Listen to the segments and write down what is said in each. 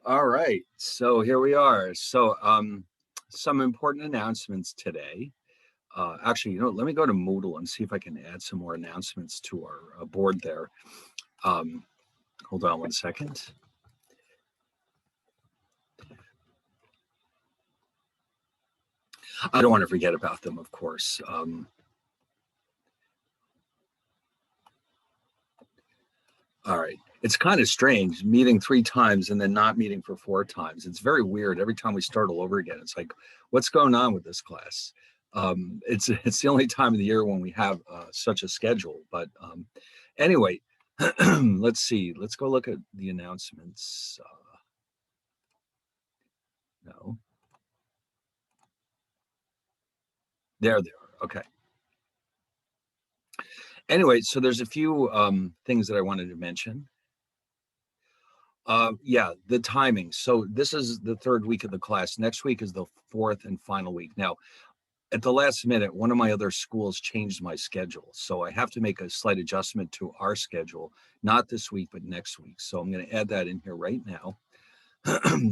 All right, so here we are. So some important announcements today. Actually, let me go to Moodle and see if I can add some more announcements to our board there. Hold on one second. I don't want to forget about them, of course. All right. It's kind of strange meeting 3 times and then not meeting for 4 times. It's very weird. Every time we start all over again, it's like, what's going on with this class? It's the only time of the year when we have such a schedule. But anyway, let's see. Let's go look at the announcements. No. There they are. Okay. Anyway, so there's a few things that I wanted to mention. Yeah, the timing. So this is the 3rd week of the class. Next week is the 4th and final week. Now, at the last minute, one of my other schools changed my schedule. So I have to make a slight adjustment to our schedule, not this week, but next week. So I'm going to add that in here right now.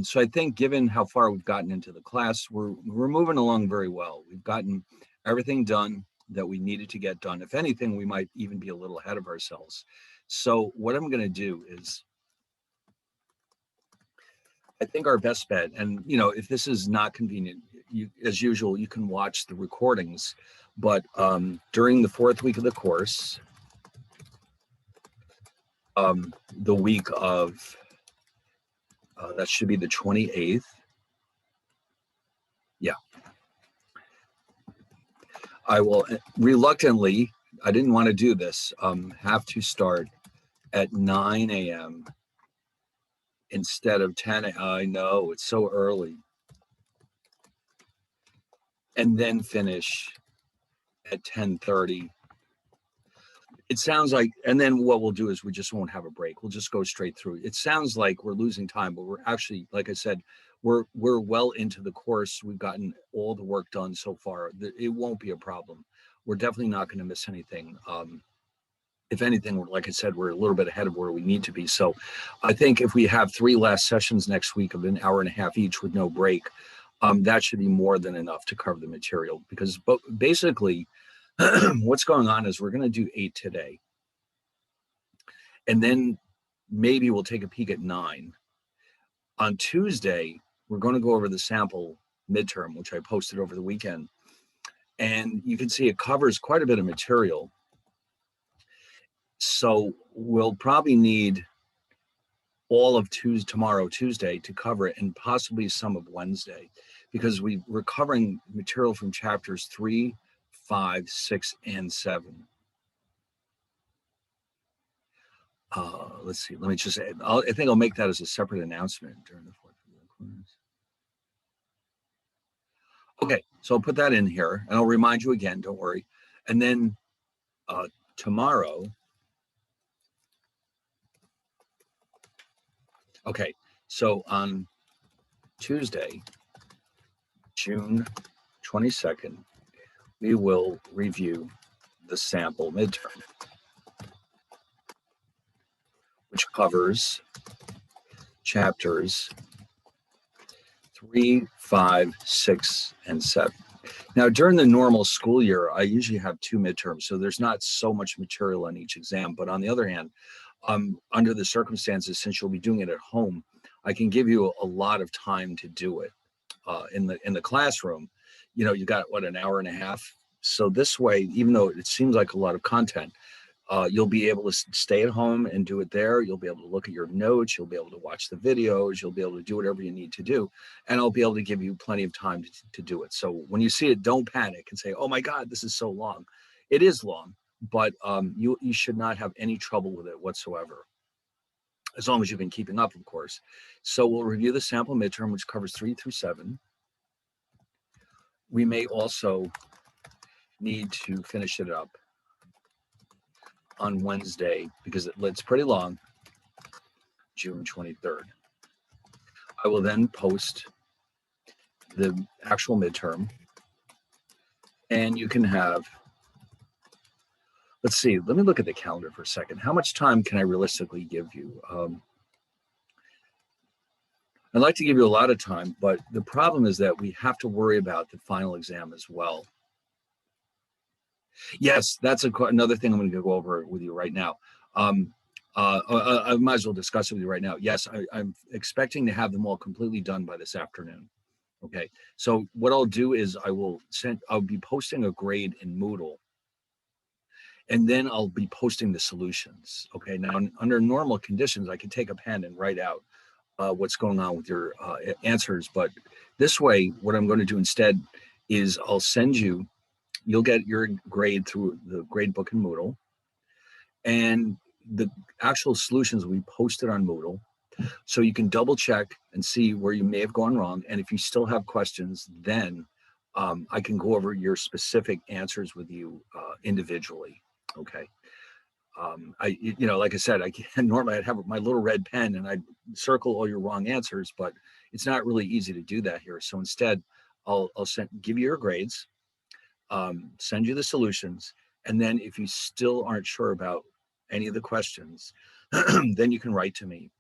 So I think given how far we've gotten into the class, we're moving along very well. We've gotten everything done that we needed to get done. If anything, we might even be a little ahead of ourselves. So what I'm going to do is, I think our best bet, and if this is not convenient, as usual, you can watch the recordings, but during the 4th week of the course, the week of, that should be the 28th. Yeah. I will reluctantly, I didn't want to do this, have to start at 9 a.m. instead of 10 a.m. I know, it's so early. And then finish at 10:30. It sounds like, and then what we'll do is we just won't have a break. We'll just go straight through. It sounds like we're losing time, but we're actually, like I said, we're well into the course. We've gotten all the work done so far. It won't be a problem. We're definitely not going to miss anything. If anything, like I said, we're a little bit ahead of where we need to be. So I think if we have 3 last sessions next week of an hour and a half each with no break, that should be more than enough to cover the material. Because basically, what's going on is we're going to do 8 today. And then maybe we'll take a peek at 9. On Tuesday, we're going to go over the sample midterm, which I posted over the weekend. And you can see it covers quite a bit of material. So we'll probably need all of tomorrow, Tuesday, to cover it, and possibly some of Wednesday, because we're covering material from chapters 3, 5, 6, and 7. Let's see. Let me just. I think I'll make that as a separate announcement during the 4th week of the course. Okay, so I'll put that in here, and I'll remind you again. Don't worry. And then tomorrow. Okay, so on Tuesday, June 22nd, we will review the sample midterm, which covers chapters 3, 5, 6, and 7. Now, during the normal school year, I usually have 2 midterms, so there's not so much material on each exam. But on the other hand, under the circumstances, since you'll be doing it at home, I can give you a lot of time to do it. In the classroom, you got an hour and a half. So this way, even though it seems like a lot of content, you'll be able to stay at home and do it there. You'll be able to look at your notes. You'll be able to watch the videos. You'll be able to do whatever you need to do. And I'll be able to give you plenty of time to do it. So when you see it, don't panic and say, oh my God, this is so long. It is long, but you should not have any trouble with it whatsoever, as long as you've been keeping up, of course. So we'll review the sample midterm, which covers 3 through 7. We may also need to finish it up on Wednesday, because it's pretty long, June 23rd. I will then post the actual midterm, and you can have let's see, let me look at the calendar for a second. How much time can I realistically give you? I'd like to give you a lot of time, but the problem is that we have to worry about the final exam as well. Yes, that's another thing I'm going to go over with you right now. I might as well discuss it with you right now. Yes, I'm expecting to have them all completely done by this afternoon. Okay, so what I'll do is I'll be posting a grade in Moodle, and then I'll be posting the solutions. Okay, now under normal conditions, I can take a pen and write out what's going on with your answers, but this way, what I'm going to do instead is I'll send you. You'll get your grade through the grade book in Moodle, and the actual solutions will be posted on Moodle. So you can double check and see where you may have gone wrong. And if you still have questions, then I can go over your specific answers with you individually. Okay. Like I said, normally I'd have my little red pen and I'd circle all your wrong answers, but it's not really easy to do that here. So instead, I'll give you your grades, send you the solutions, and then if you still aren't sure about any of the questions, then you can write to me.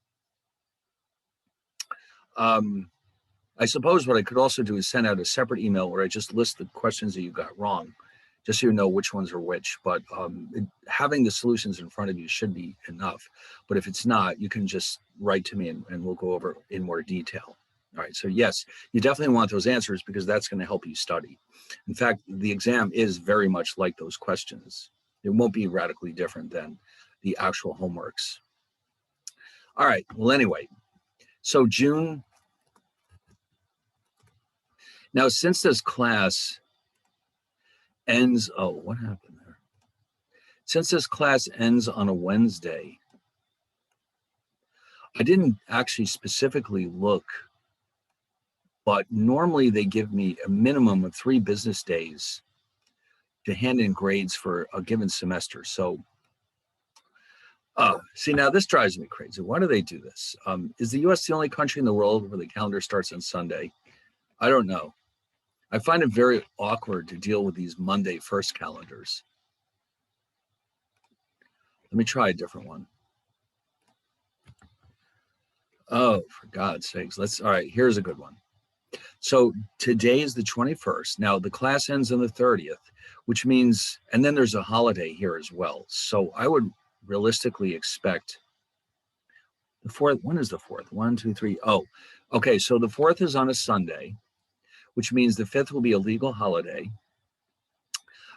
I suppose what I could also do is send out a separate email where I just list the questions that you got wrong, just so you know which ones are which. But having the solutions in front of you should be enough. But if it's not, you can just write to me and we'll go over in more detail. All right, so yes, you definitely want those answers because that's going to help you study. In fact, the exam is very much like those questions. It won't be radically different than the actual homeworks. All right, well, anyway, so June. Now, since this class ends, what happened there? Since this class ends on a Wednesday, I didn't actually specifically look, but normally they give me a minimum of 3 business days to hand in grades for a given semester. So, see, now this drives me crazy. Why do they do this? Is the US the only country in the world where the calendar starts on Sunday? I don't know. I find it very awkward to deal with these Monday first calendars. Let me try a different one. Oh, for God's sakes. All right, here's a good one. So today is the 21st. Now the class ends on the 30th, which means, and then there's a holiday here as well. So I would realistically expect the 4th. When is the 4th? 1, 2, 3. Oh, okay. So the 4th is on a Sunday, which means the 5th will be a legal holiday.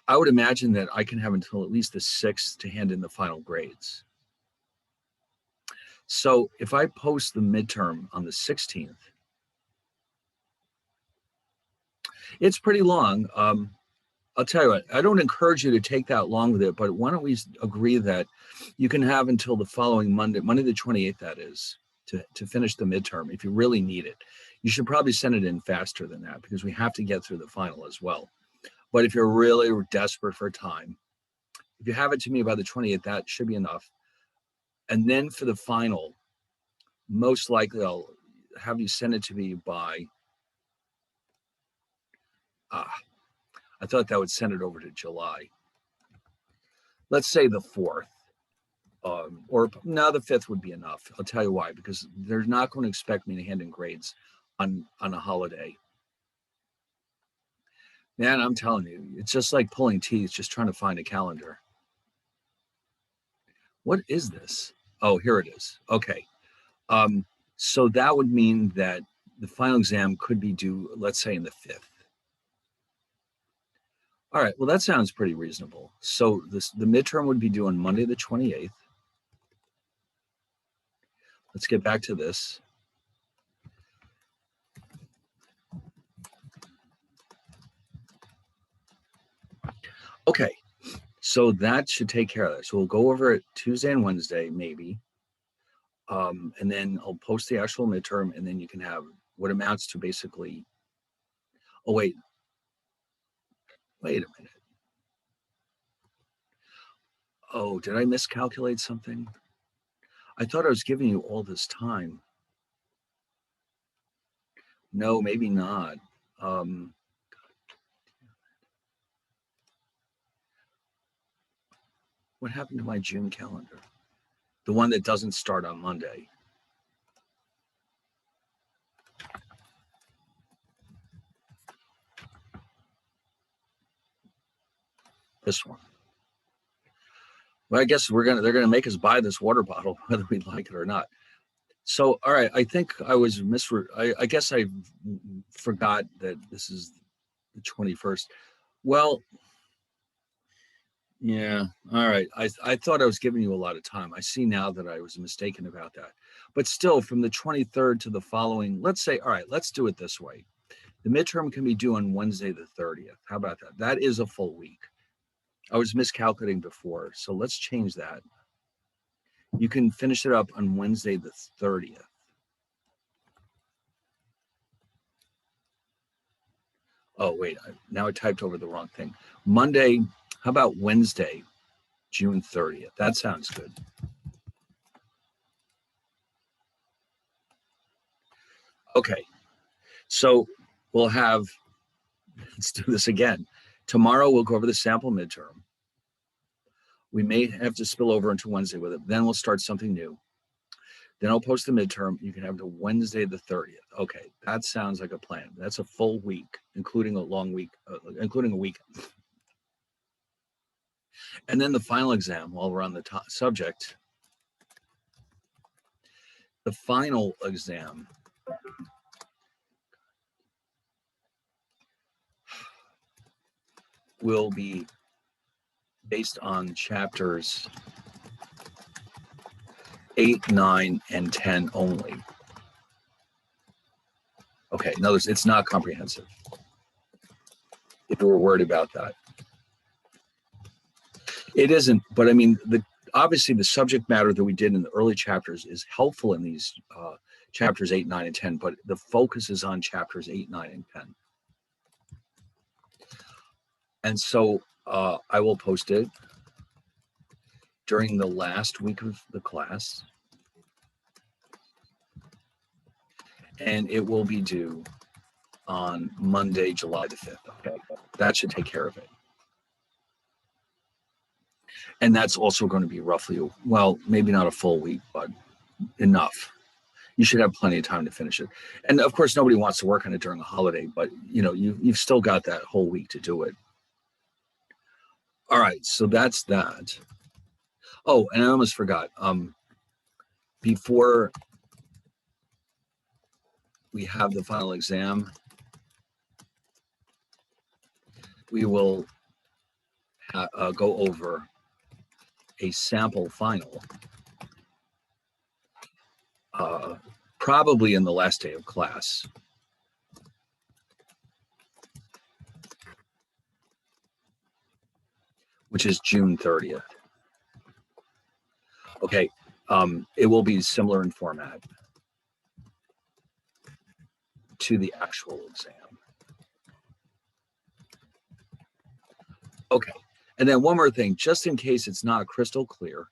I would imagine that I can have until at least the 6th to hand in the final grades. So if I post the midterm on the 16th, it's pretty long. I'll tell you what, I don't encourage you to take that long with it, but why don't we agree that you can have until the following Monday the 28th, that is, to finish the midterm if you really need it. You should probably send it in faster than that because we have to get through the final as well. But if you're really desperate for time, if you have it to me by the 28th, that should be enough. And then for the final, most likely I'll have you send it to me by, I thought that would send it over to July. Let's say the 4th. Or now the 5th would be enough. I'll tell you why, because they're not going to expect me to hand in grades on a holiday. Man, I'm telling you, it's just like pulling teeth, just trying to find a calendar. What is this? Oh, here it is. Okay. So that would mean that the final exam could be due, let's say, in the 5th. All right, well, that sounds pretty reasonable. So the midterm would be due on Monday the 28th. Let's get back to this. Okay, so that should take care of that. So we'll go over it Tuesday and Wednesday, maybe. And then I'll post the actual midterm, and then you can have what amounts to basically, oh, wait a minute. Oh, did I miscalculate something? I thought I was giving you all this time. No, maybe not. What happened to my June calendar? The one that doesn't start on Monday. This one. Well, I guess they're gonna make us buy this water bottle, whether we like it or not. So, all right, I think I was I guess I forgot that this is the 21st. Well, yeah, all right. I thought I was giving you a lot of time. I see now that I was mistaken about that. But still, from the 23rd to the following, let's say, all right, let's do it this way. The midterm can be due on Wednesday the 30th. How about that? That is a full week. I was miscalculating before, so let's change that. You can finish it up on Wednesday the 30th. Oh, wait, now I typed over the wrong thing. Monday, how about Wednesday, June 30th? That sounds good. Okay, so we'll have, let's do this again. Tomorrow we'll go over the sample midterm. We may have to spill over into Wednesday with it. Then we'll start something new. Then I'll post the midterm. You can have to Wednesday the 30th. Okay, that sounds like a plan. That's a full week, including a long week, including a weekend. And then the final exam, while we're on the subject, the final exam will be based on chapters 8, 9, and 10 only. Okay, in other words, it's not comprehensive. If you were worried about that. It isn't, but I mean, obviously the subject matter that we did in the early chapters is helpful in these chapters 8, 9, and 10, but the focus is on chapters 8, 9, and 10. And so I will post it during the last week of the class. And it will be due on Monday, July the 5th. Okay, that should take care of it. And that's also going to be roughly, well, maybe not a full week, but enough. You should have plenty of time to finish it. And of course, nobody wants to work on it during a holiday, but you know, you've still got that whole week to do it. All right, so that's that. Oh, and I almost forgot. Before we have the final exam, we will go over a sample final, probably in the last day of class. Which is June 30th. Okay, it will be similar in format to the actual exam. Okay, and then one more thing, just in case it's not crystal clear,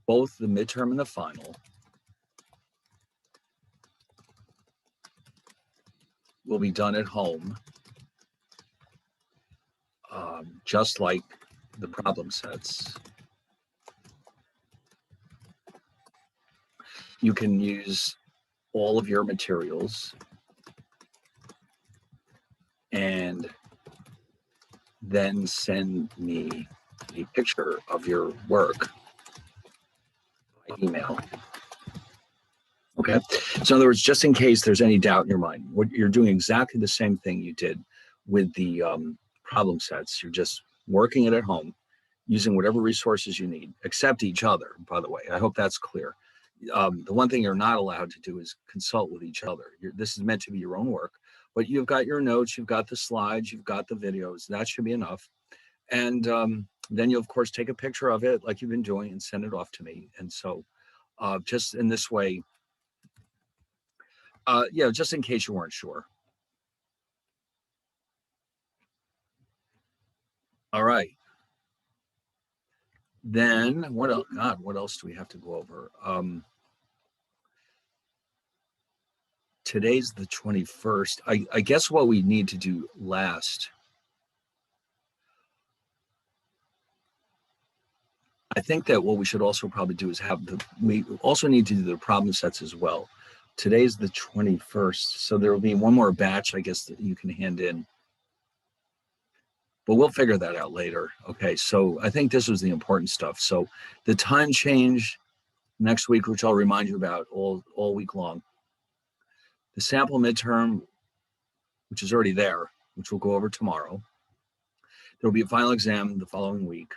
both the midterm and the final will be done at home, just like the problem sets. You can use all of your materials and then send me a picture of your work by email. Okay, so in other words, just in case there's any doubt in your mind, what you're doing exactly the same thing you did with the problem sets. You're just working it at home, using whatever resources you need, except each other, by the way. I hope that's clear. The one thing you're not allowed to do is consult with each other. This is meant to be your own work, but you've got your notes, you've got the slides, you've got the videos. That should be enough. And then you, of course, take a picture of it like you've been doing and send it off to me. And so just in this way, yeah, just in case you weren't sure. All right. Then what else? God, what else do we have to go over? Today's the 21st. I guess what we need to do last, I think that what we should also probably do is we also need to do the problem sets as well. Today's the 21st, so there will be one more batch, I guess, that you can hand in. But we'll figure that out later. Okay, so I think this was the important stuff. So the time change next week, which I'll remind you about all week long. The sample midterm, which is already there, which we'll go over tomorrow. There will be a final exam the following week,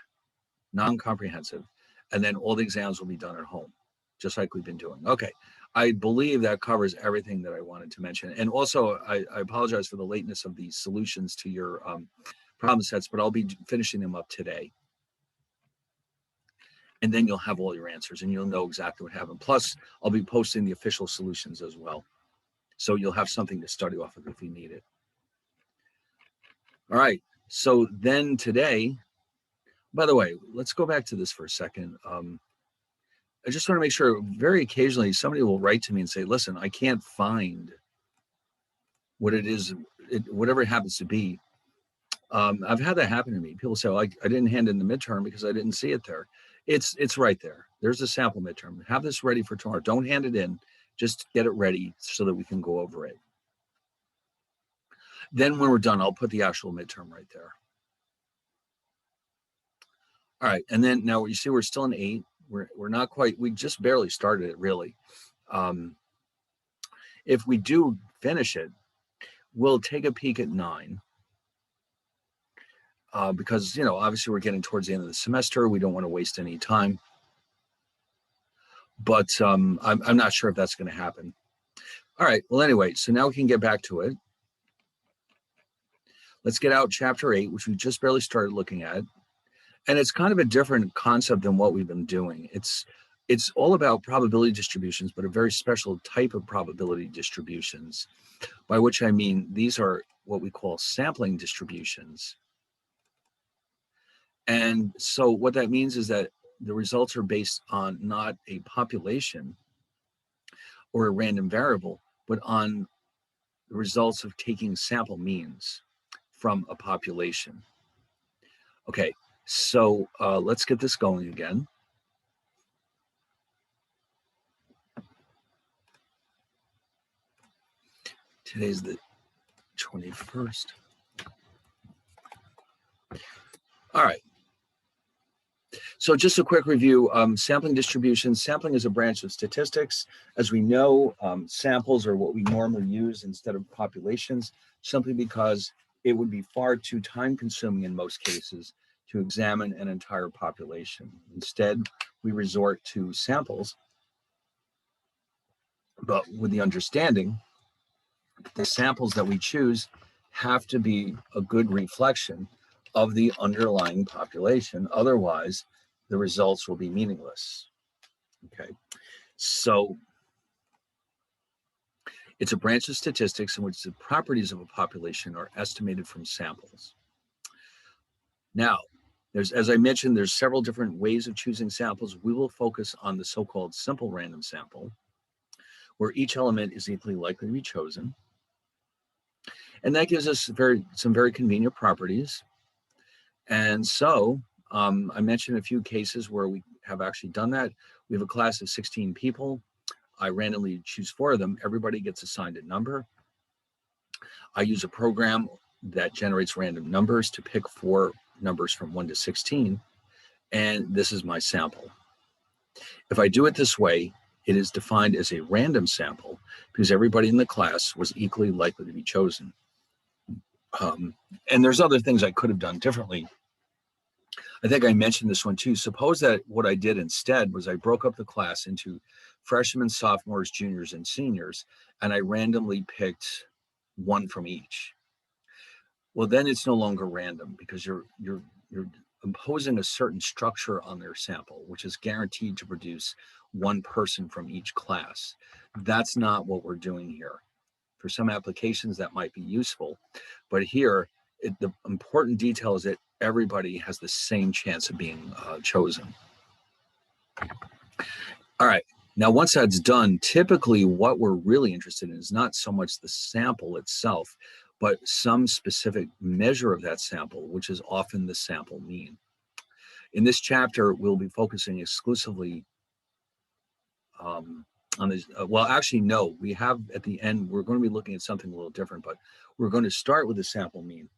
non-comprehensive, and then all the exams will be done at home, just like we've been doing. Okay, I believe that covers everything that I wanted to mention. And also, I apologize for the lateness of these solutions to your problem sets, but I'll be finishing them up today. And then you'll have all your answers and you'll know exactly what happened. Plus, I'll be posting the official solutions as well. So you'll have something to study off of if you need it. All right, so then today, by the way, let's go back to this for a second. I just want to make sure, very occasionally, somebody will write to me and say, listen, I can't find what it is, whatever it happens to be. I've had that happen to me. People say, well, I didn't hand in the midterm because I didn't see it there. It's right there. There's a sample midterm. Have this ready for tomorrow. Don't hand it in. Just get it ready so that we can go over it. Then when we're done, I'll put the actual midterm right there. All right, and then now you see we're still in 8. We're not quite, we just barely started it really. If we do finish it, we'll take a peek at 9. Because, you know, obviously we're getting towards the end of the semester. We don't want to waste any time. But I'm not sure if that's going to happen. All right, well, anyway, so now we can get back to it. Let's get out chapter 8, which we just barely started looking at. And it's kind of a different concept than what we've been doing. It's all about probability distributions, but a very special type of probability distributions, by which I mean these are what we call sampling distributions. And so what that means is that the results are based on not a population or a random variable, but on the results of taking sample means from a population. Okay, so let's get this going again. Today's the 21st. All right. So just a quick review, sampling distributions. Sampling is a branch of statistics. As we know, samples are what we normally use instead of populations, simply because it would be far too time consuming in most cases to examine an entire population. Instead, we resort to samples, but with the understanding that the samples that we choose have to be a good reflection of the underlying population. Otherwise, the results will be meaningless. Okay, so it's a branch of statistics in which the properties of a population are estimated from samples. Now, as I mentioned, there's several different ways of choosing samples. We will focus on the so-called simple random sample, where each element is equally likely to be chosen. And that gives us some very convenient properties. And so I mentioned a few cases where we have actually done that. We have a class of 16 people. I randomly choose 4 of them. Everybody gets assigned a number. I use a program that generates random numbers to pick 4 numbers from 1 to 16. And this is my sample. If I do it this way, it is defined as a random sample because everybody in the class was equally likely to be chosen. And there's other things I could have done differently. I think I mentioned this one too. Suppose that what I did instead was I broke up the class into freshmen, sophomores, juniors, and seniors, and I randomly picked 1 from each. Well, then it's no longer random because you're imposing a certain structure on their sample, which is guaranteed to produce 1 person from each class. That's not what we're doing here. For some applications that might be useful, but here the important detail is that everybody has the same chance of being chosen. All right, Now, once that's done, typically what we're really interested in is not so much the sample itself, but some specific measure of that sample, which is often the sample mean. In this chapter, we'll be focusing exclusively on this. Well, actually, no, we have at the end, we're going to be looking at something a little different, but we're going to start with the sample mean.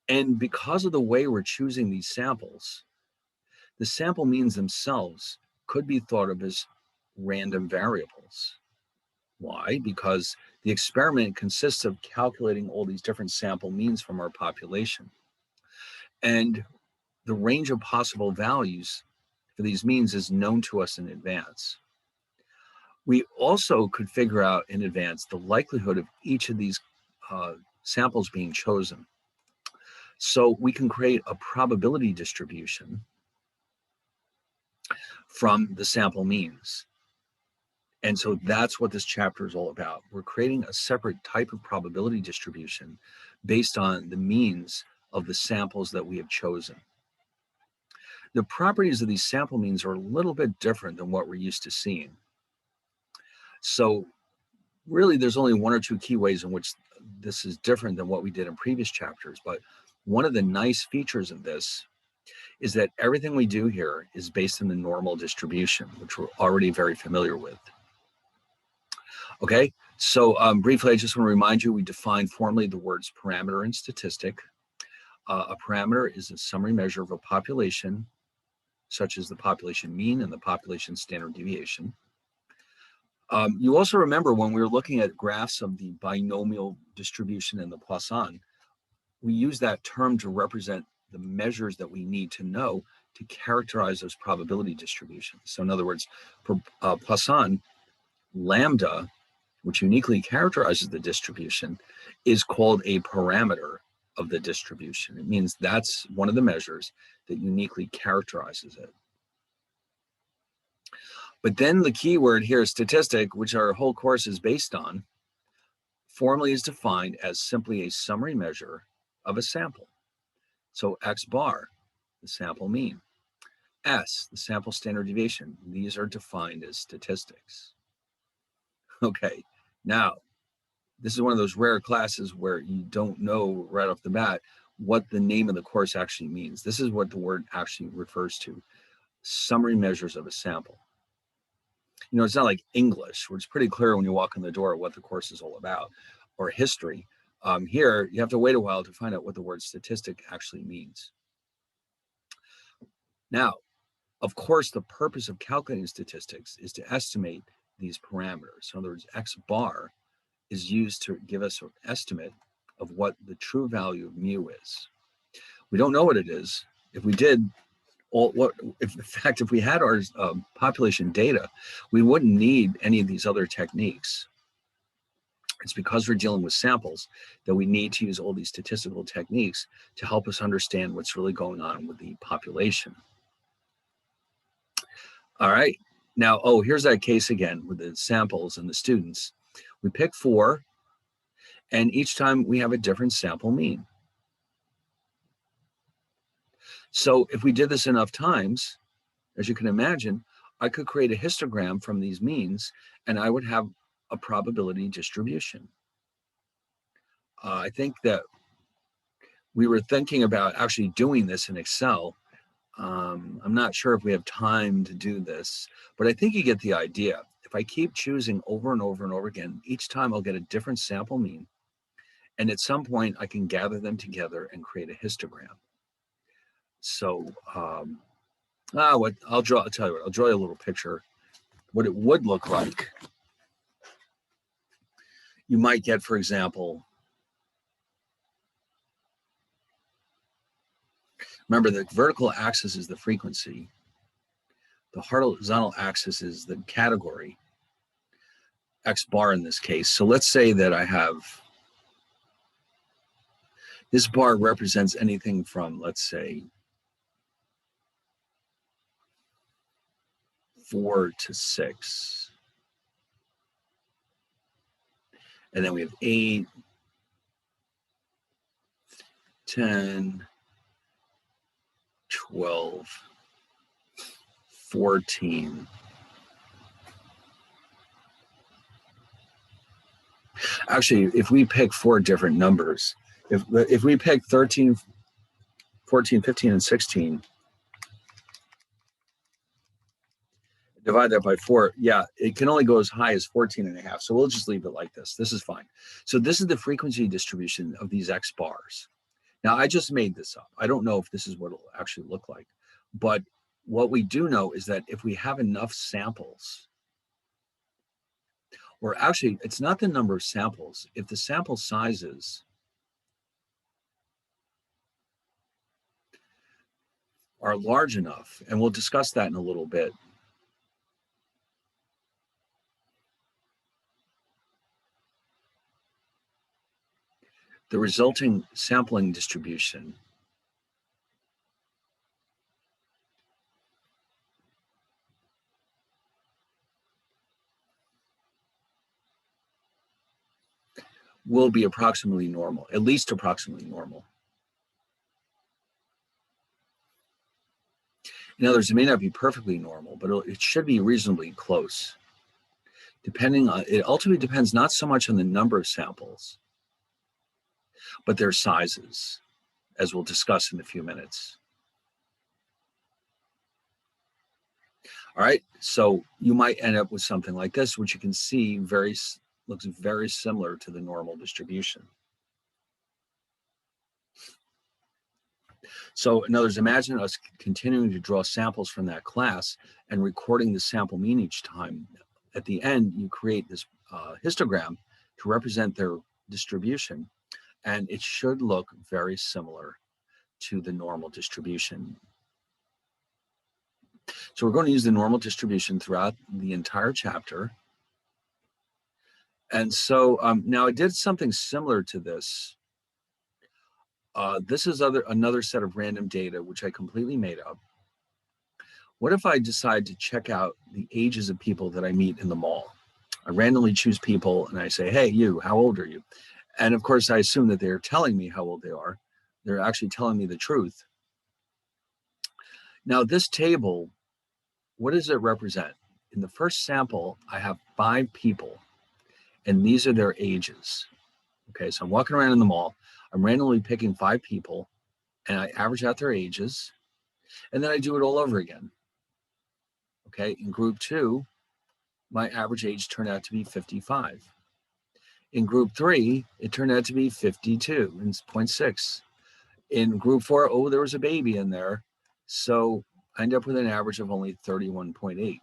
And because of the way we're choosing these samples, the sample means themselves could be thought of as random variables. Why? Because the experiment consists of calculating all these different sample means from our population. And the range of possible values for these means is known to us in advance. We also could figure out in advance the likelihood of each of these samples being chosen. So we can create a probability distribution from the sample means. And so that's what this chapter is all about. We're creating a separate type of probability distribution based on the means of the samples that we have chosen. The properties of these sample means are a little bit different than what we're used to seeing. So really, there's only one or two key ways in which this is different than what we did in previous chapters. But one of the nice features of this is that everything we do here is based on the normal distribution, which we're already very familiar with. Okay, so briefly, I just want to remind you, we define formally the words parameter and statistic. A parameter is a summary measure of a population, such as the population mean and the population standard deviation. You also remember when we were looking at graphs of the binomial distribution and the Poisson, we use that term to represent the measures that we need to know to characterize those probability distributions. So in other words, for Poisson, lambda, which uniquely characterizes the distribution, is called a parameter of the distribution. It means that's one of the measures that uniquely characterizes it. But then the key word here is statistic, which our whole course is based on, formally is defined as simply a summary measure of a sample. So X bar, the sample mean. S, the sample standard deviation. These are defined as statistics. Okay, now, this is one of those rare classes where you don't know right off the bat what the name of the course actually means. This is what the word actually refers to, summary measures of a sample. You know, it's not like English, where it's pretty clear when you walk in the door what the course is all about, or history. Here, you have to wait a while to find out what the word statistic actually means. Now, of course, the purpose of calculating statistics is to estimate these parameters. So in other words, X bar is used to give us an estimate of what the true value of mu is. We don't know what it is. If we did, if we had our population data, we wouldn't need any of these other techniques. It's because we're dealing with samples that we need to use all these statistical techniques to help us understand what's really going on with the population. All right, now, here's that case again with the samples and the students. We pick 4, and each time we have a different sample mean. So if we did this enough times, as you can imagine, I could create a histogram from these means, and I would have a probability distribution. I think that we were thinking about actually doing this in Excel. I'm not sure if we have time to do this, but I think you get the idea. If I keep choosing over and over and over again, each time I'll get a different sample mean. And at some point, I can gather them together and create a histogram. So I'll tell you what, I'll draw you a little picture, what it would look like. You might get, for example, remember the vertical axis is the frequency. The horizontal axis is the category, X bar in this case. So let's say that I have, this bar represents anything from, let's say, 4 to 6. And then we have 8, 10, 12, 14, Actually, if we pick four different numbers, if we pick 13, 14, 15, and 16, divide that by four, yeah, it can only go as high as 14 and a half. So we'll just leave it like this. This is fine. So this is the frequency distribution of these X bars. Now, I just made this up. I don't know if this is what it'll actually look like. But what we do know is that if we have enough samples, or actually, it's not the number of samples. If the sample sizes are large enough, and we'll discuss that in a little bit, the resulting sampling distribution will be approximately normal, at least approximately normal. In other words, it may not be perfectly normal, but it should be reasonably close. Depending on, it ultimately depends not so much on the number of samples, but their sizes, as we'll discuss in a few minutes. All right, so you might end up with something like this, which you can see looks very similar to the normal distribution. So in other words, imagine us continuing to draw samples from that class and recording the sample mean each time. At the end, you create this histogram to represent their distribution, and it should look very similar to the normal distribution. So we're going to use the normal distribution throughout the entire chapter. And so now I did something similar to this. This is another set of random data, which I completely made up. What if I decide to check out the ages of people that I meet in the mall? I randomly choose people and I say, hey, you, how old are you? And of course, I assume that they're telling me how old they are. They're actually telling me the truth. Now, this table, what does it represent? In the first sample, I have 5 people, and these are their ages. Okay, so I'm walking around in the mall. I'm randomly picking 5 people, and I average out their ages, and then I do it all over again. Okay, in group 2, my average age turned out to be 55. In group 3, it turned out to be 52.6. In group 4, oh, there was a baby in there. So I end up with an average of only 31.8.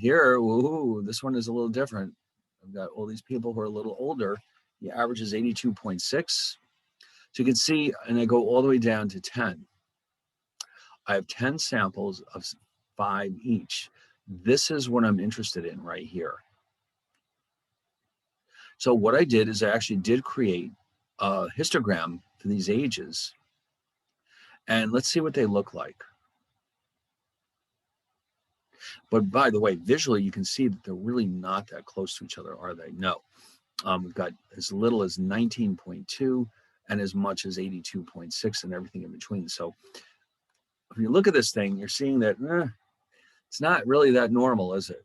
Here, ooh, this one is a little different. I've got all these people who are a little older. The average is 82.6. So you can see, and I go all the way down to 10. I have 10 samples of 5 each. This is what I'm interested in right here. So what I did is I actually did create a histogram for these ages. And let's see what they look like. But by the way, visually, you can see that they're really not that close to each other, are they? No. We've got as little as 19.2 and as much as 82.6 and everything in between. So if you look at this thing, you're seeing that it's not really that normal, is it?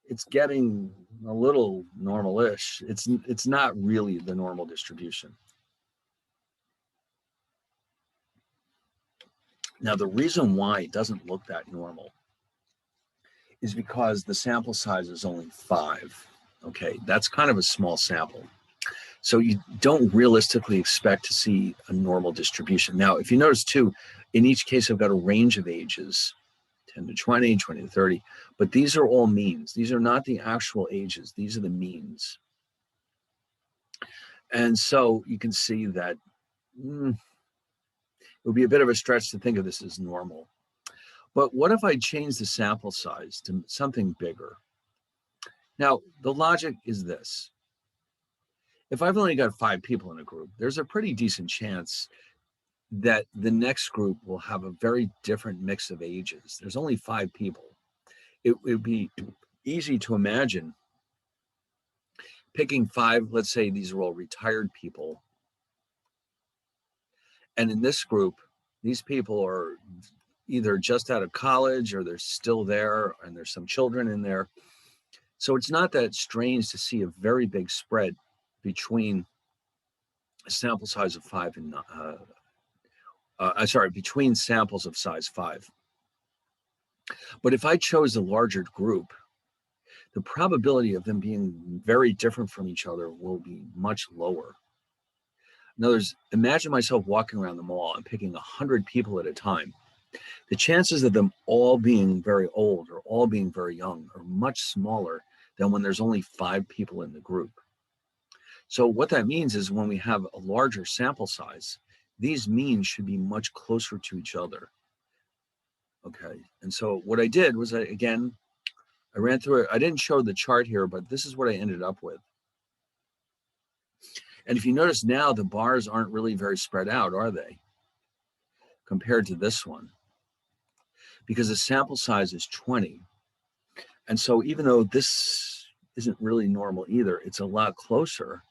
It's getting a little normal-ish. It's not really the normal distribution. Now, the reason why it doesn't look that normal is because the sample size is only 5. Okay, that's kind of a small sample. So you don't realistically expect to see a normal distribution. Now, if you notice too, in each case, I've got a range of ages, 10 to 20, 20 to 30, but these are all means. These are not the actual ages. These are the means. And so you can see that it would be a bit of a stretch to think of this as normal. But what if I change the sample size to something bigger? Now, the logic is this. If I've only got 5 people in a group, there's a pretty decent chance that the next group will have a very different mix of ages. There's only 5 people. It would be easy to imagine picking 5, let's say these are all retired people. And in this group, these people are either just out of college or they're still there and there's some children in there. So it's not that strange to see a very big spread between a sample size of 5 and between samples of size 5. But if I chose a larger group, the probability of them being very different from each other will be much lower. In other words, imagine myself walking around the mall and picking 100 people at a time. The chances of them all being very old or all being very young are much smaller than when there's only 5 people in the group. So what that means is when we have a larger sample size, these means should be much closer to each other. Okay, and so what I did was I ran through it. I didn't show the chart here, but this is what I ended up with. And if you notice now, the bars aren't really very spread out, are they? Compared to this one, because the sample size is 20. And so even though this isn't really normal either, it's a lot closer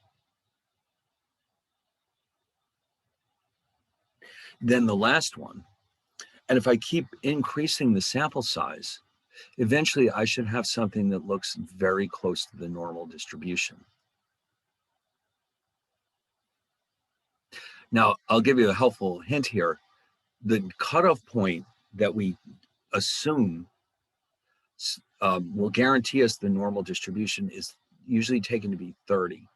than the last one. And if I keep increasing the sample size, eventually I should have something that looks very close to the normal distribution. Now, I'll give you a helpful hint here. The cutoff point that we assume will guarantee us the normal distribution is usually taken to be 30.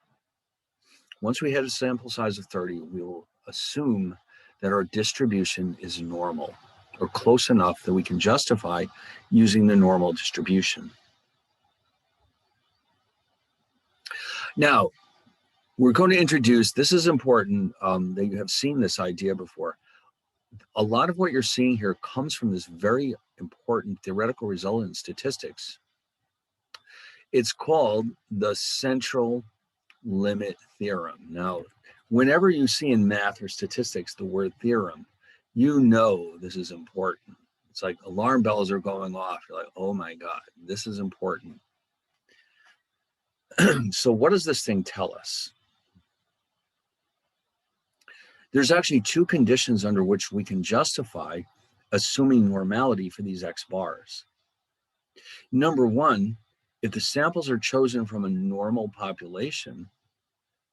Once we hit a sample size of 30, we will assume that our distribution is normal or close enough that we can justify using the normal distribution. Now, we're going to introduce, this is important, that you have seen this idea before. A lot of what you're seeing here comes from this very important theoretical result in statistics. It's called the central limit theorem. Now, whenever you see in math or statistics the word theorem, you know this is important. It's like alarm bells are going off. You're like, oh my God, this is important. So what does this thing tell us? There's actually 2 conditions under which we can justify assuming normality for these X bars. Number 1, if the samples are chosen from a normal population,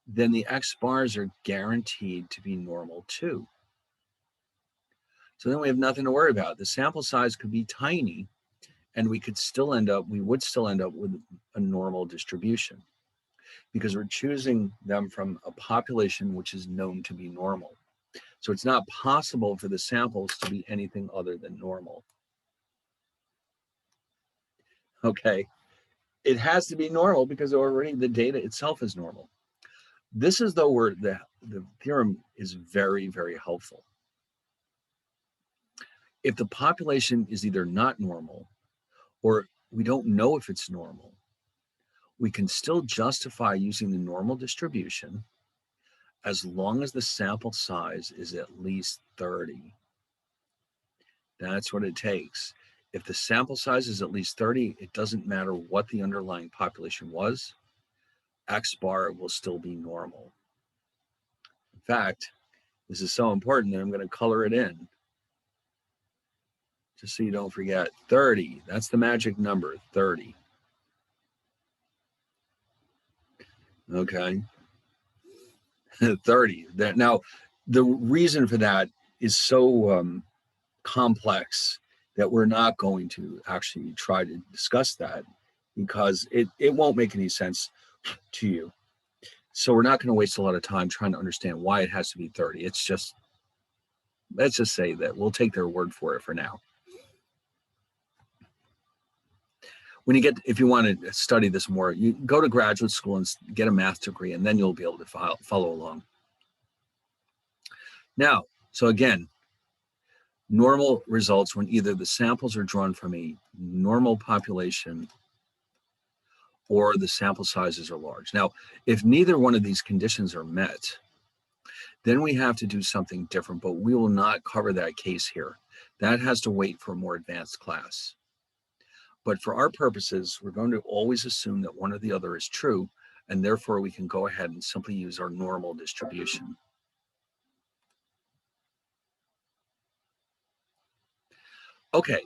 then the X bars are guaranteed to be normal too. So then we have nothing to worry about. The sample size could be tiny and we would still end up with a normal distribution because we're choosing them from a population which is known to be normal. So it's not possible for the samples to be anything other than normal. Okay, it has to be normal because already the data itself is normal. This is where the theorem is very, very helpful. If the population is either not normal or we don't know if it's normal, we can still justify using the normal distribution as long as the sample size is at least 30. That's what it takes. If the sample size is at least 30, it doesn't matter what the underlying population was, X bar will still be normal. In fact, this is so important that I'm going to color it in, just so you don't forget. 30, that's the magic number, 30. Okay, 30. Now, the reason for that is so complex that we're not going to actually try to discuss that because it won't make any sense to you. So we're not going to waste a lot of time trying to understand why it has to be 30. It's just, let's just say that we'll take their word for it for now. If you want to study this more, you go to graduate school and get a math degree, and then you'll be able to follow along. Now, so again, normal results when either the samples are drawn from a normal population or the sample sizes are large. Now, if neither one of these conditions are met, then we have to do something different, but we will not cover that case here. That has to wait for a more advanced class. But for our purposes, we're going to always assume that one or the other is true, and therefore we can go ahead and simply use our normal distribution. Okay,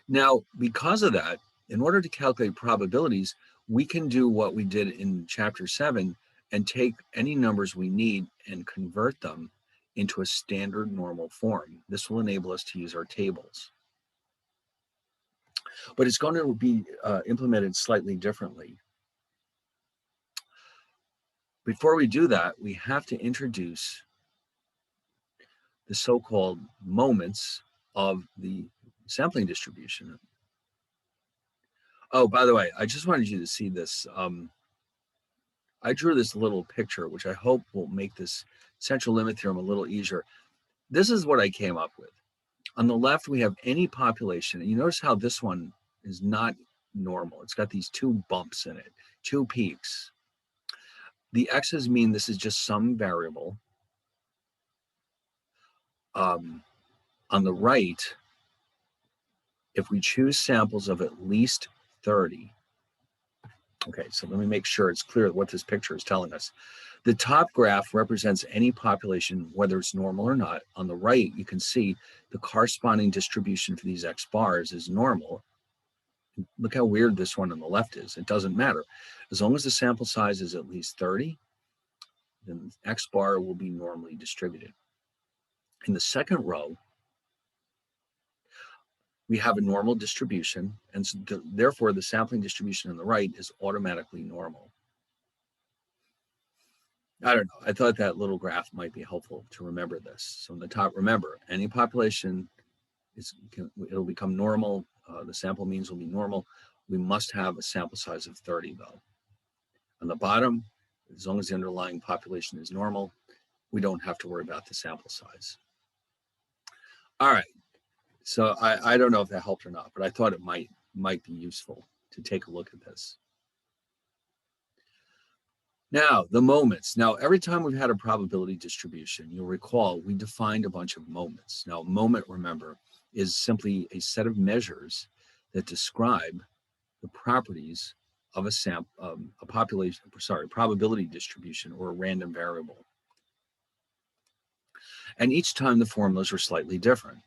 now because of that, in order to calculate probabilities, we can do what we did in chapter 7 and take any numbers we need and convert them into a standard normal form. This will enable us to use our tables. But it's going to be implemented slightly differently. Before we do that, we have to introduce the so-called moments of the sampling distribution. Oh, by the way, I just wanted you to see this. I drew this little picture, which I hope will make this central limit theorem a little easier. This is what I came up with. On the left, we have any population. And you notice how this one is not normal. It's got these two bumps in it, two peaks. The x's mean this is just some variable. On the right, if we choose samples of at least 30, okay, so let me make sure it's clear what this picture is telling us. The top graph represents any population, whether it's normal or not. On the right, you can see the corresponding distribution for these x bars is normal. Look how weird this one on the left is. It doesn't matter. As long as the sample size is at least 30, then x bar will be normally distributed. In the second row, we have a normal distribution, and so therefore the sampling distribution on the right is automatically normal. I don't know. I thought that little graph might be helpful to remember this. So on the top, remember, any population, it'll become normal. The sample means will be normal. We must have a sample size of 30, though. On the bottom, as long as the underlying population is normal, we don't have to worry about the sample size. All right. So I don't know if that helped or not, but I thought it might be useful to take a look at this. Now, the moments. Now, every time we've had a probability distribution, you'll recall we defined a bunch of moments. Now, a moment, remember, is simply a set of measures that describe the properties of a probability distribution or a random variable. And each time the formulas are slightly different.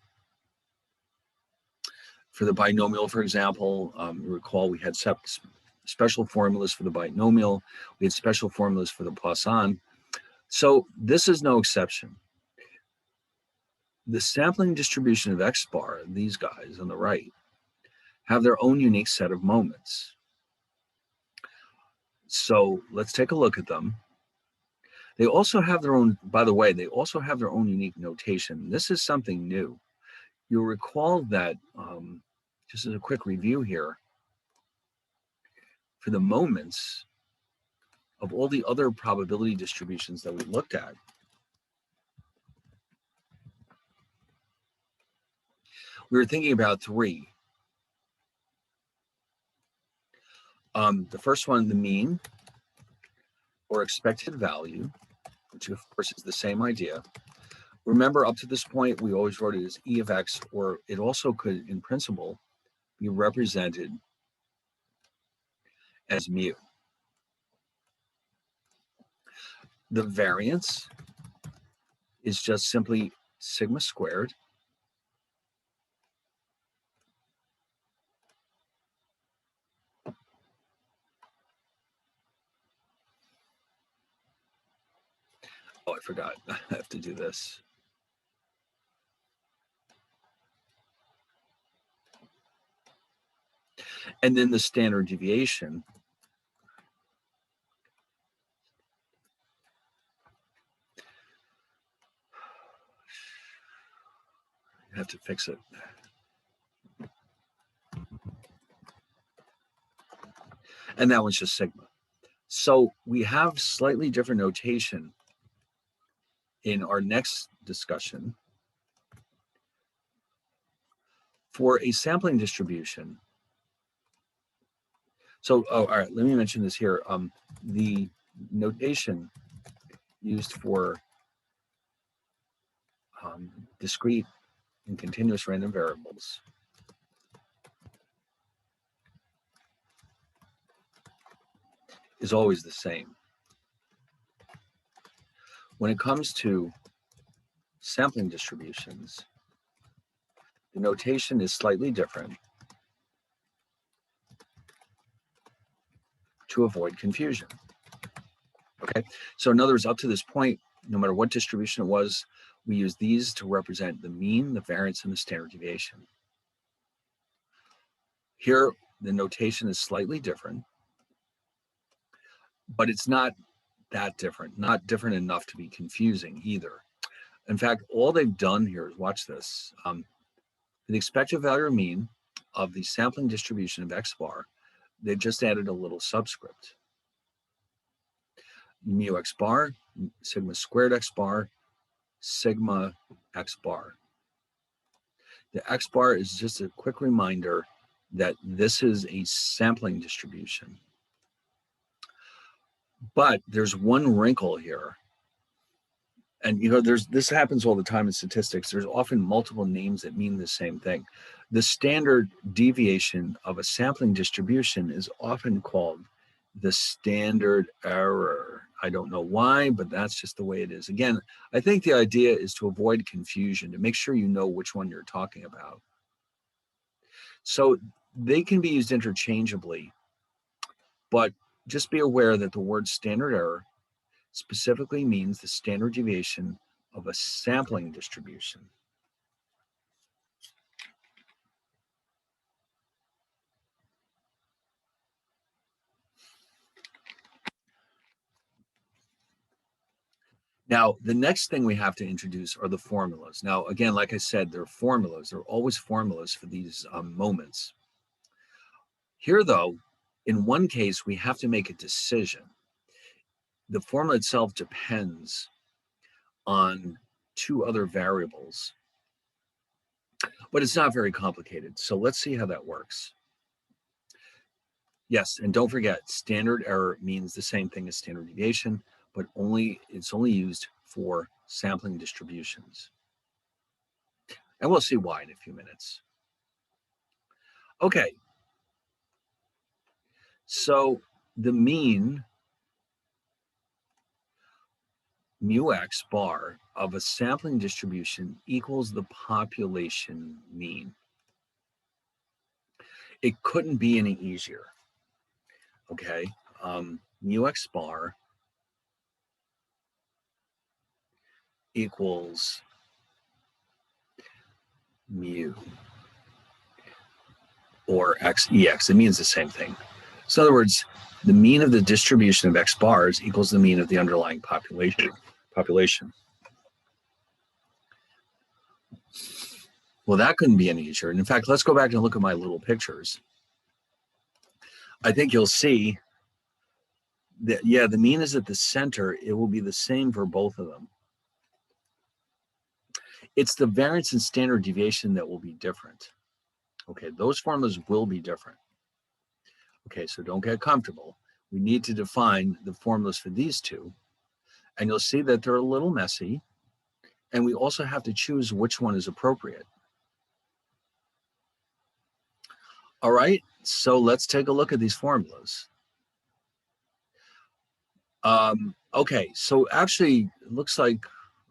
For the binomial, for example, you recall we had special formulas for the binomial. We had special formulas for the Poisson. So this is no exception. The sampling distribution of x bar, these guys on the right, have their own unique set of moments. So let's take a look at them. They also have their own, by the way, they also have their own unique notation. This is something new. You'll recall that, just as a quick review here, for the moments of all the other probability distributions that we looked at, we were thinking about three. The first one, the mean or expected value, which of course is the same idea. Remember, up to this point, we always wrote it as E of X, or it also could, in principle, be represented as mu. The variance is just simply sigma squared Oh, I forgot. I have to do this. And then the standard deviation. I have to fix it. And that one's just sigma. So we have slightly different notation in our next discussion. For a sampling distribution, so, all right, let me mention this here. The notation used for discrete and continuous random variables is always the same. When it comes to sampling distributions, the notation is slightly different. to avoid confusion. Okay, so in other words, up to this point, no matter what distribution it was, we use these to represent the mean, the variance, and the standard deviation. Here, the notation is slightly different, but it's not that different, not different enough to be confusing either. In fact, all they've done here is, watch this, the expected value or mean of the sampling distribution of X bar, they've just added a little subscript. Mu X bar, sigma squared X bar, sigma X bar. The X bar is just a quick reminder that this is a sampling distribution. But there's one wrinkle here. And this happens all the time in statistics. There's often multiple names that mean the same thing. The standard deviation of a sampling distribution is often called the standard error. I don't know why, but that's just the way it is. Again, I think the idea is to avoid confusion, to make sure you know which one you're talking about. So they can be used interchangeably, but just be aware that the word standard error specifically means the standard deviation of a sampling distribution. Now, the next thing we have to introduce are the formulas. Now, again, like I said, they're formulas. They're always formulas for these moments. Here, though, in one case, we have to make a decision. The formula itself depends on two other variables, but it's not very complicated. So let's see how that works. Yes, and don't forget, standard error means the same thing as standard deviation, but it's only used for sampling distributions. And we'll see why in a few minutes. Okay, so the mean mu X bar of a sampling distribution equals the population mean. It couldn't be any easier. Okay, mu X bar equals mu or XEX. It means the same thing. So in other words, the mean of the distribution of X bars equals the mean of the underlying population. Well, that couldn't be any easier. And in fact, let's go back and look at my little pictures. I think you'll see that, yeah, the mean is at the center. It will be the same for both of them. It's the variance and standard deviation that will be different. Okay, those formulas will be different. Okay, so don't get comfortable. We need to define the formulas for these two. And you'll see that they're a little messy. And we also have to choose which one is appropriate. All right, so let's take a look at these formulas. Okay, so actually, it looks like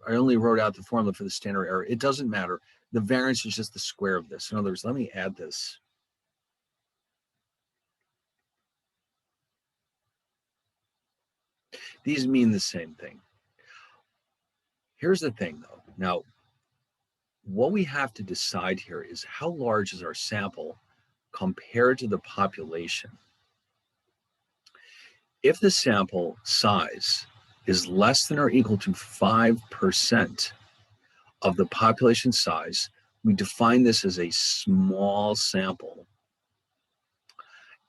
I only wrote out the formula for the standard error. It doesn't matter. The variance is just the square of this. In other words, let me add this. These mean the same thing. Here's the thing, though. Now, what we have to decide here is how large is our sample compared to the population. If the sample size is less than or equal to 5% of the population size, we define this as a small sample.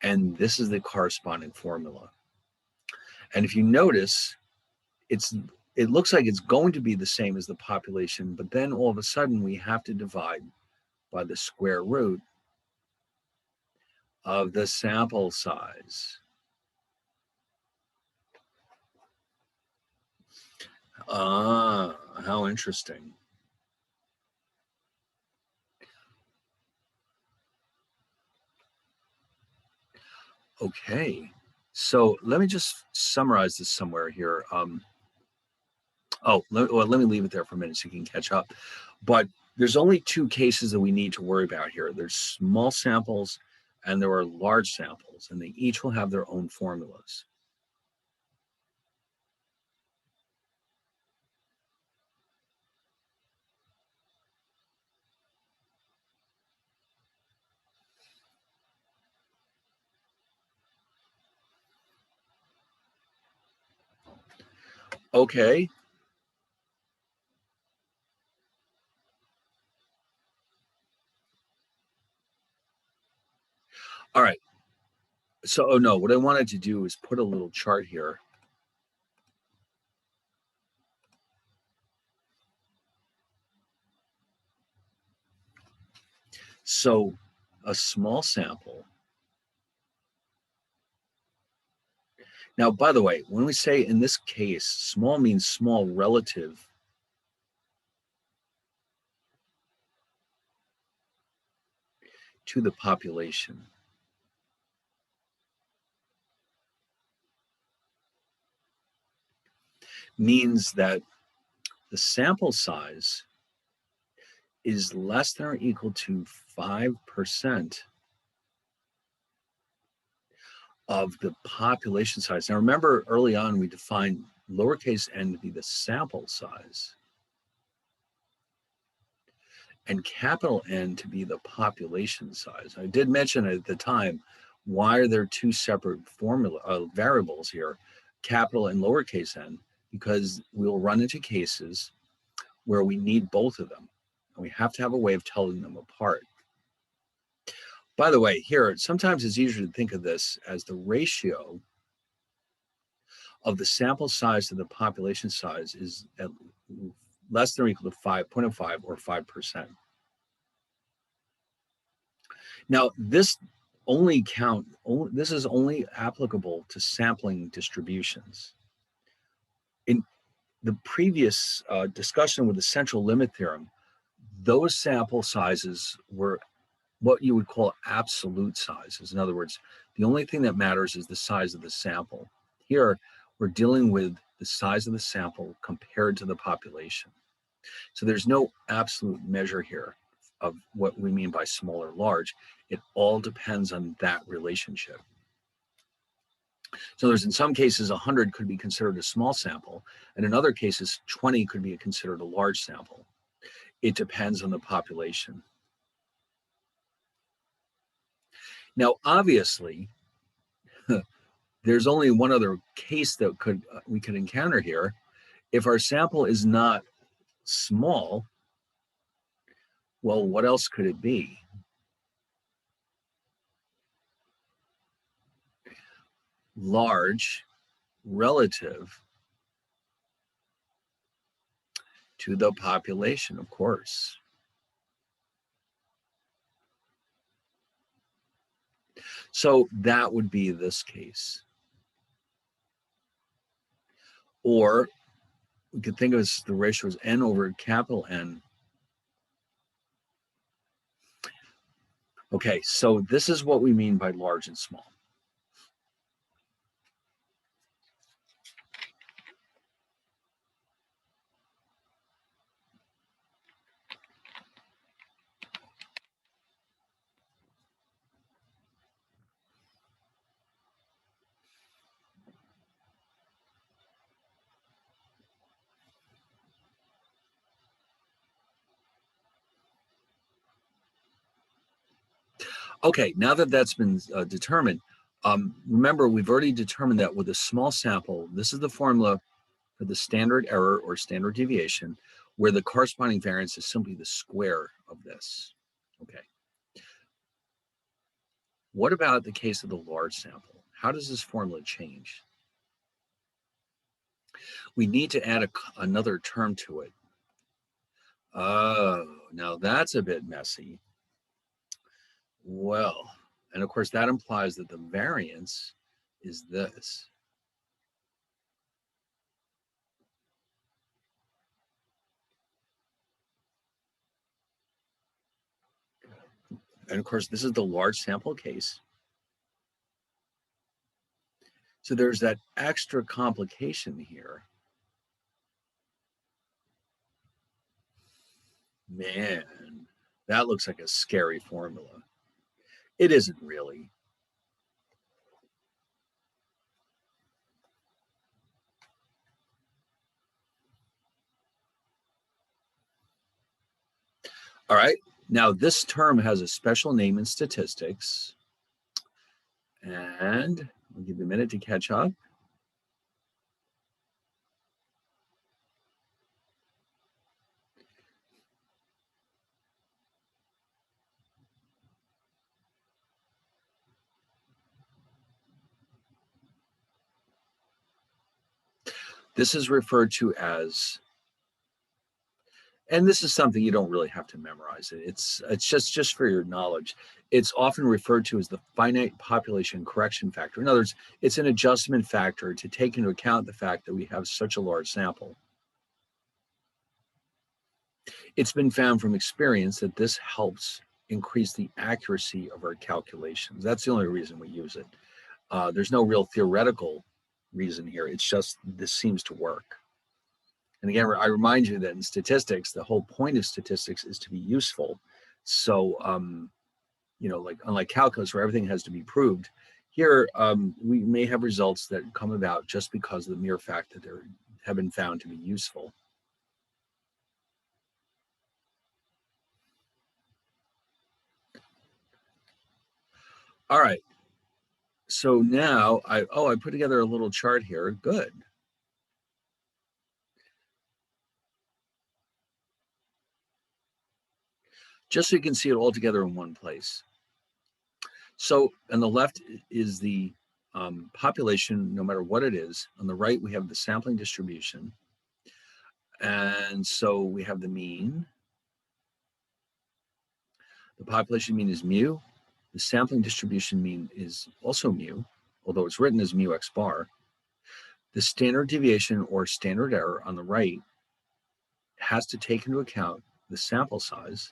And this is the corresponding formula. And if you notice, it looks like it's going to be the same as the population, but then all of a sudden we have to divide by the square root of the sample size. Ah, how interesting. Okay, so let me just summarize this somewhere here. Let me leave it there for a minute so you can catch up. But there's only two cases that we need to worry about here. There's small samples and there are large samples, and they each will have their own formulas. Okay. All right. So, oh no, what I wanted to do is put a little chart here. So a small sample. Now, by the way, when we say in this case, small means small relative to the population. Means that the sample size is less than or equal to 5% of the population size. Now, remember early on, we defined lowercase n to be the sample size and capital N to be the population size. I did mention at the time, why are there two separate variables here, capital and lowercase n? Because we'll run into cases where we need both of them. And we have to have a way of telling them apart. By the way, here, sometimes it's easier to think of this as the ratio of the sample size to the population size is at less than or equal to 5.05 or 5%. Now, this is only applicable to sampling distributions. In the previous discussion with the central limit theorem, those sample sizes were what you would call absolute sizes. In other words, the only thing that matters is the size of the sample. Here, we're dealing with the size of the sample compared to the population. So there's no absolute measure here of what we mean by small or large. It all depends on that relationship. So there's in some cases 100 could be considered a small sample, and in other cases 20 could be considered a large sample. It depends on the population. Now, obviously, there's only one other case that we could encounter here. If our sample is not small, well, what else could it be? Large relative to the population, of course. So that would be this case. Or we could think of it as the ratio as n over capital N. Okay, so this is what we mean by large and small. Okay, now that that's been determined, remember we've already determined that with a small sample, this is the formula for the standard error or standard deviation, where the corresponding variance is simply the square of this. Okay. What about the case of the large sample? How does this formula change? We need to add another term to it. Oh, now that's a bit messy. Well, and of course that implies that the variance is this. And of course, this is the large sample case. So there's that extra complication here. Man, that looks like a scary formula. It isn't really. All right. Now, this term has a special name in statistics. And I'll give you a minute to catch up. This is referred to as, and this is something you don't really have to memorize it. It's just for your knowledge. It's often referred to as the finite population correction factor. In other words, it's an adjustment factor to take into account the fact that we have such a large sample. It's been found from experience that this helps increase the accuracy of our calculations. That's the only reason we use it. There's no real theoretical reason here. It's just this seems to work. And again, I remind you that in statistics, the whole point of statistics is to be useful. So, like unlike calculus where everything has to be proved, here we may have results that come about just because of the mere fact that they have been found to be useful. All right. So now I put together a little chart here. Good. Just so you can see it all together in one place. So on the left is the population, no matter what it is. On the right, we have the sampling distribution. And so we have the mean. The population mean is mu. The sampling distribution mean is also mu, although it's written as mu x bar. The standard deviation or standard error on the right has to take into account the sample size.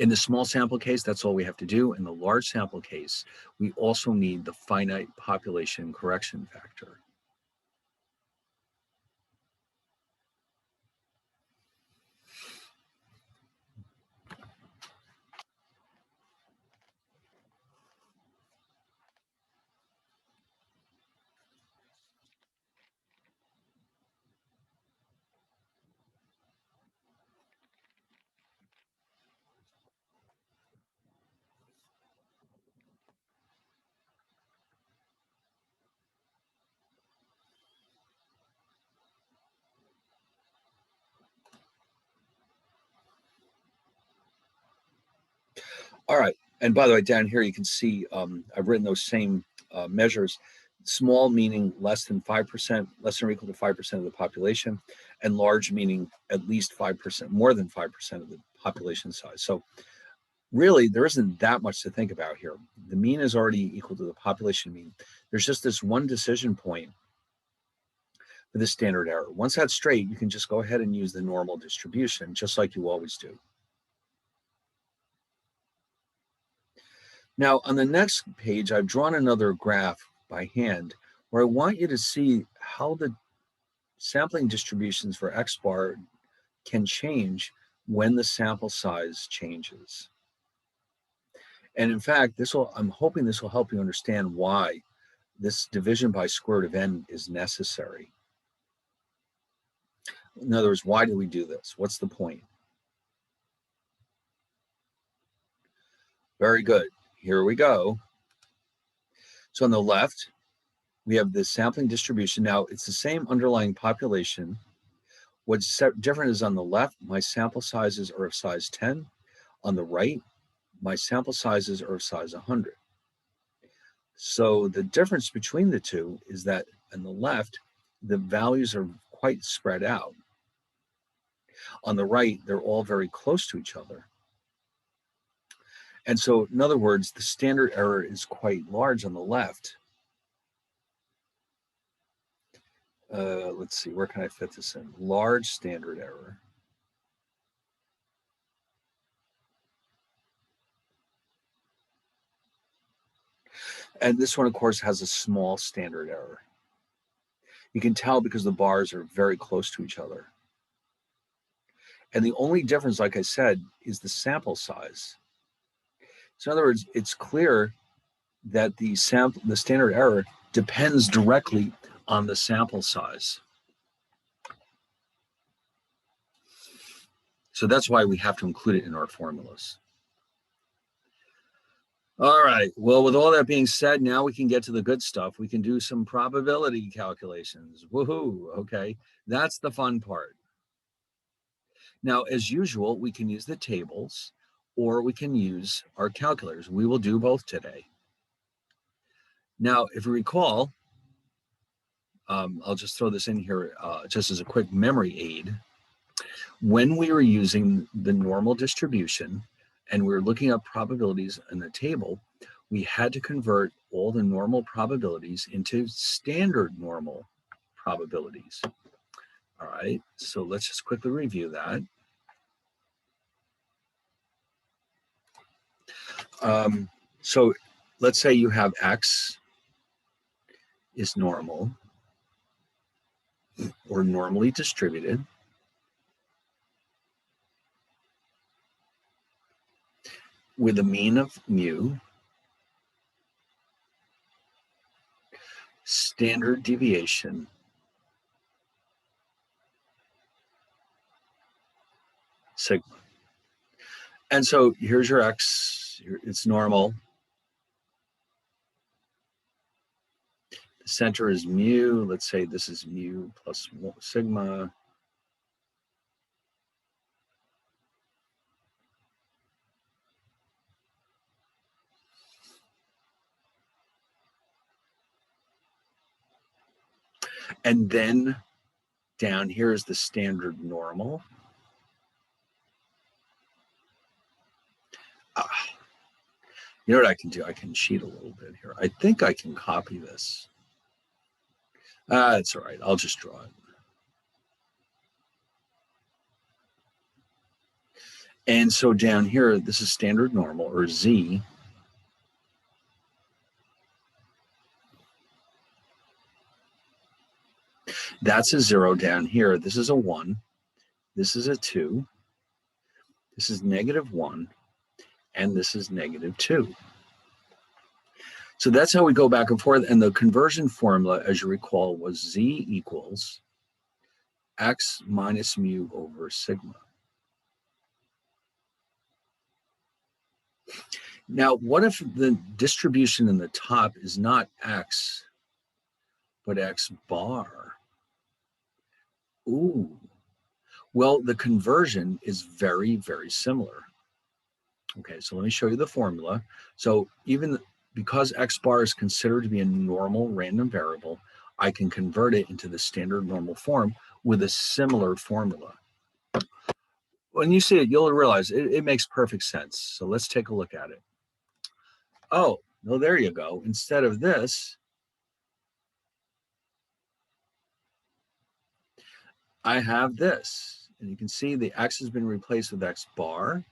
In the small sample case, that's all we have to do. In the large sample case, we also need the finite population correction factor. All right. And by the way, down here, you can see I've written those same measures. Small meaning less than 5%, less than or equal to 5% of the population, and large meaning at least 5%, more than 5% of the population size. So really, there isn't that much to think about here. The mean is already equal to the population mean. There's just this one decision point for the standard error. Once that's straight, you can just go ahead and use the normal distribution, just like you always do. Now, on the next page, I've drawn another graph by hand where I want you to see how the sampling distributions for X bar can change when the sample size changes. And in fact, I'm hoping this will help you understand why this division by square root of n is necessary. In other words, why do we do this? What's the point? Very good. Here we go. So on the left, we have the sampling distribution. Now, it's the same underlying population. What's different is on the left, my sample sizes are of size 10. On the right, my sample sizes are of size 100. So the difference between the two is that on the left, the values are quite spread out. On the right, they're all very close to each other. And so, in other words, the standard error is quite large on the left. Let's see, where can I fit this in? Large standard error. And this one, of course, has a small standard error. You can tell because the bars are very close to each other. And the only difference, like I said, is the sample size. So in other words, it's clear that the standard error depends directly on the sample size. So that's why we have to include it in our formulas. All right, well, with all that being said, now we can get to the good stuff. We can do some probability calculations. Woohoo, okay, that's the fun part. Now, as usual, we can use the tables or we can use our calculators. We will do both today. Now, if you recall, I'll just throw this in here just as a quick memory aid. When we were using the normal distribution and we were looking up probabilities in the table, we had to convert all the normal probabilities into standard normal probabilities. All right, so let's just quickly review that. So let's say you have X is normal or normally distributed. With a mean of mu, standard deviation, sigma. And so here's your X, it's normal. The center is mu, let's say this is mu plus sigma. And then down here is the standard normal. You know what I can do? I can cheat a little bit here. I think I can copy this. It's all right. I'll just draw it. And so down here, this is standard normal, or Z. That's a 0 down here. This is a 1. This is a 2. This is -1. And this is -2. So that's how we go back and forth. And the conversion formula, as you recall, was Z equals X minus mu over sigma. Now, what if the distribution in the top is not X, but X bar? Ooh. Well, the conversion is very, very similar. Okay, so let me show you the formula. So even because X bar is considered to be a normal random variable, I can convert it into the standard normal form with a similar formula. When you see it, you'll realize it makes perfect sense. So let's take a look at it. Oh, no, there you go. Instead of this, I have this. And you can see the X has been replaced with X bar.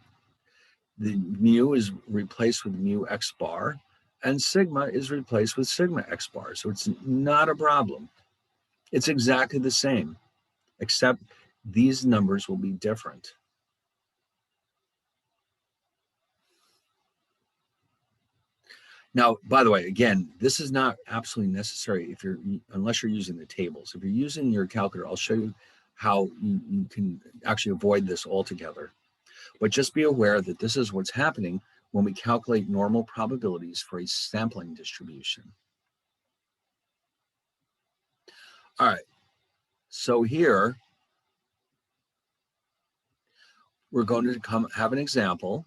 The mu is replaced with mu X bar. And sigma is replaced with sigma X bar. So it's not a problem. It's exactly the same, except these numbers will be different. Now, by the way, again, this is not absolutely necessary unless you're using the tables. If you're using your calculator, I'll show you how you can actually avoid this altogether. But just be aware that this is what's happening when we calculate normal probabilities for a sampling distribution. All right, so here, we're going to have an example.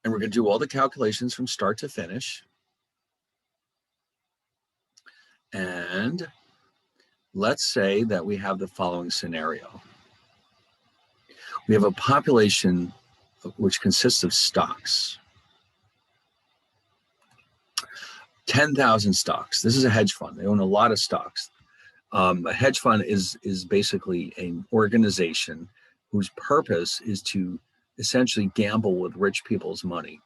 And we're going to do all the calculations from start to finish. And let's say that we have the following scenario. We have a population which consists of stocks. 10,000 stocks. This is a hedge fund. They own a lot of stocks. A hedge fund is basically an organization whose purpose is to essentially gamble with rich people's money.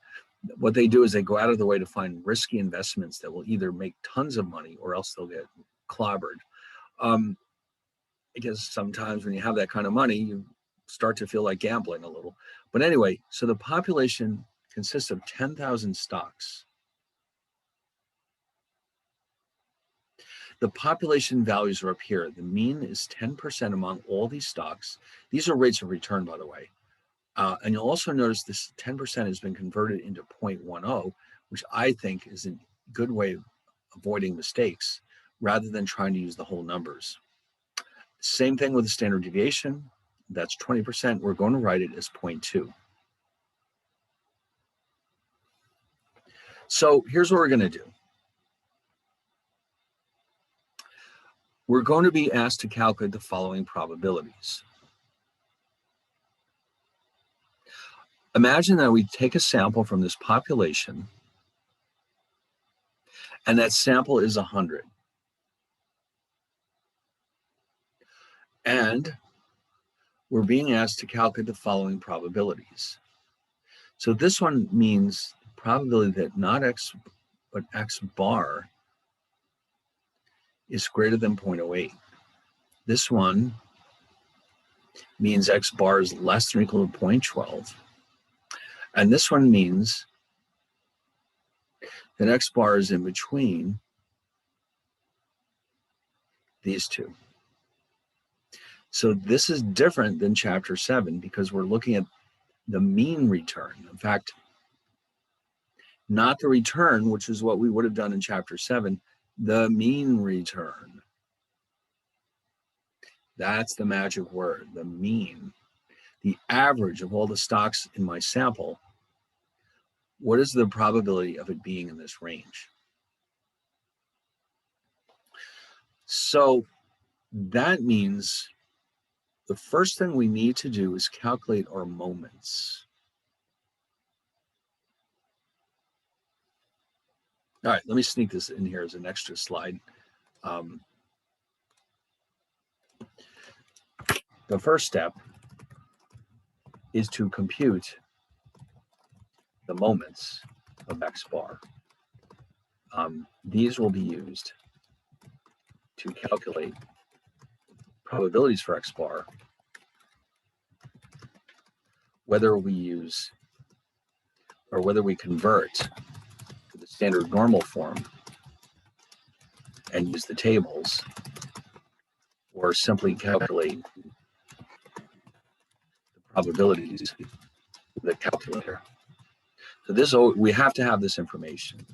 What they do is they go out of the way to find risky investments that will either make tons of money or else they'll get clobbered. Because sometimes when you have that kind of money, you start to feel like gambling a little. But anyway, so the population consists of 10,000 stocks. The population values are up here. The mean is 10% among all these stocks. These are rates of return, by the way. And you'll also notice this 10% has been converted into 0.10, which I think is a good way of avoiding mistakes rather than trying to use the whole numbers. Same thing with the standard deviation. That's 20%. We're going to write it as 0.2. So here's what we're going to do. We're going to be asked to calculate the following probabilities. Imagine that we take a sample from this population, and that sample is 100. And we're being asked to calculate the following probabilities. So this one means probability that not X, but X bar is greater than 0.08. This one means X bar is less than or equal to 0.12. And this one means that X bar is in between these two. So this is different than chapter 7 because we're looking at the mean return. In fact, not the return, which is what we would have done in chapter 7, the mean return. That's the magic word, the mean. The average of all the stocks in my sample. What is the probability of it being in this range? So that means the first thing we need to do is calculate our moments. All right, let me sneak this in here as an extra slide. The first step is to compute the moments of X bar. These will be used to calculate probabilities for X bar, whether we use or whether we convert to the standard normal form and use the tables, or simply calculate the probabilities with the calculator. So this, we have to have this information.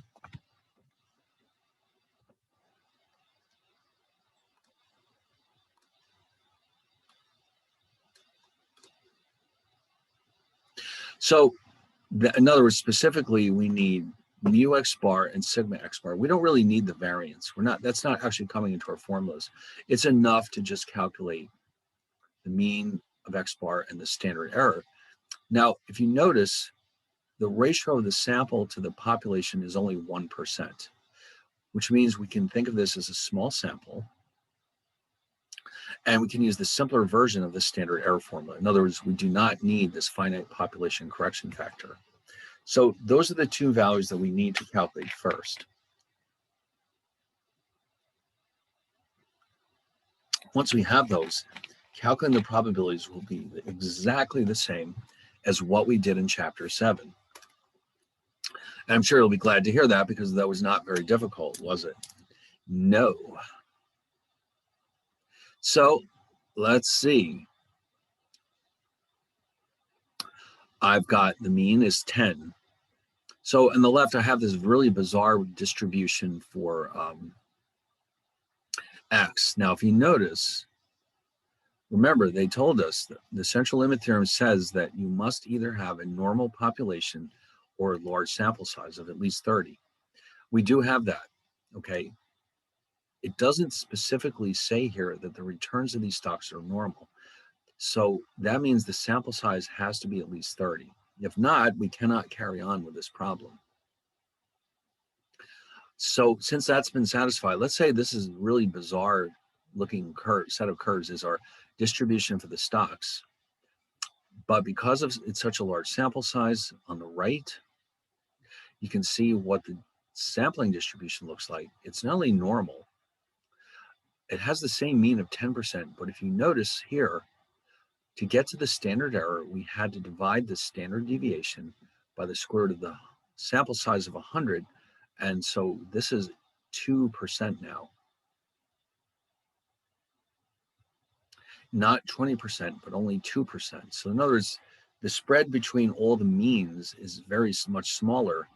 So in other words, specifically, we need mu X bar and sigma X bar. We don't really need the variance. That's not actually coming into our formulas. It's enough to just calculate the mean of X bar and the standard error. Now, if you notice, the ratio of the sample to the population is only 1%, which means we can think of this as a small sample, and we can use the simpler version of the standard error formula. In other words, we do not need this finite population correction factor. So those are the two values that we need to calculate first. Once we have those, calculating the probabilities will be exactly the same as what we did in chapter 7. And I'm sure you'll be glad to hear that because that was not very difficult, was it? No. So let's see. I've got the mean is 10. So on the left, I have this really bizarre distribution for X. Now, if you notice, remember, they told us that the central limit theorem says that you must either have a normal population or a large sample size of at least 30. We do have that, okay? It doesn't specifically say here that the returns of these stocks are normal. So that means the sample size has to be at least 30. If not, we cannot carry on with this problem. So since that's been satisfied, let's say this is really bizarre looking set of curves is our distribution for the stocks. But because of it's such a large sample size on the right, you can see what the sampling distribution looks like. It's not only normal, it has the same mean of 10%, but if you notice here, To get to the standard error, we had to divide the standard deviation by the square root of the sample size of 100. And so this is 2% now. Not 20%, but only 2%. So in other words, the spread between all the means is very much smaller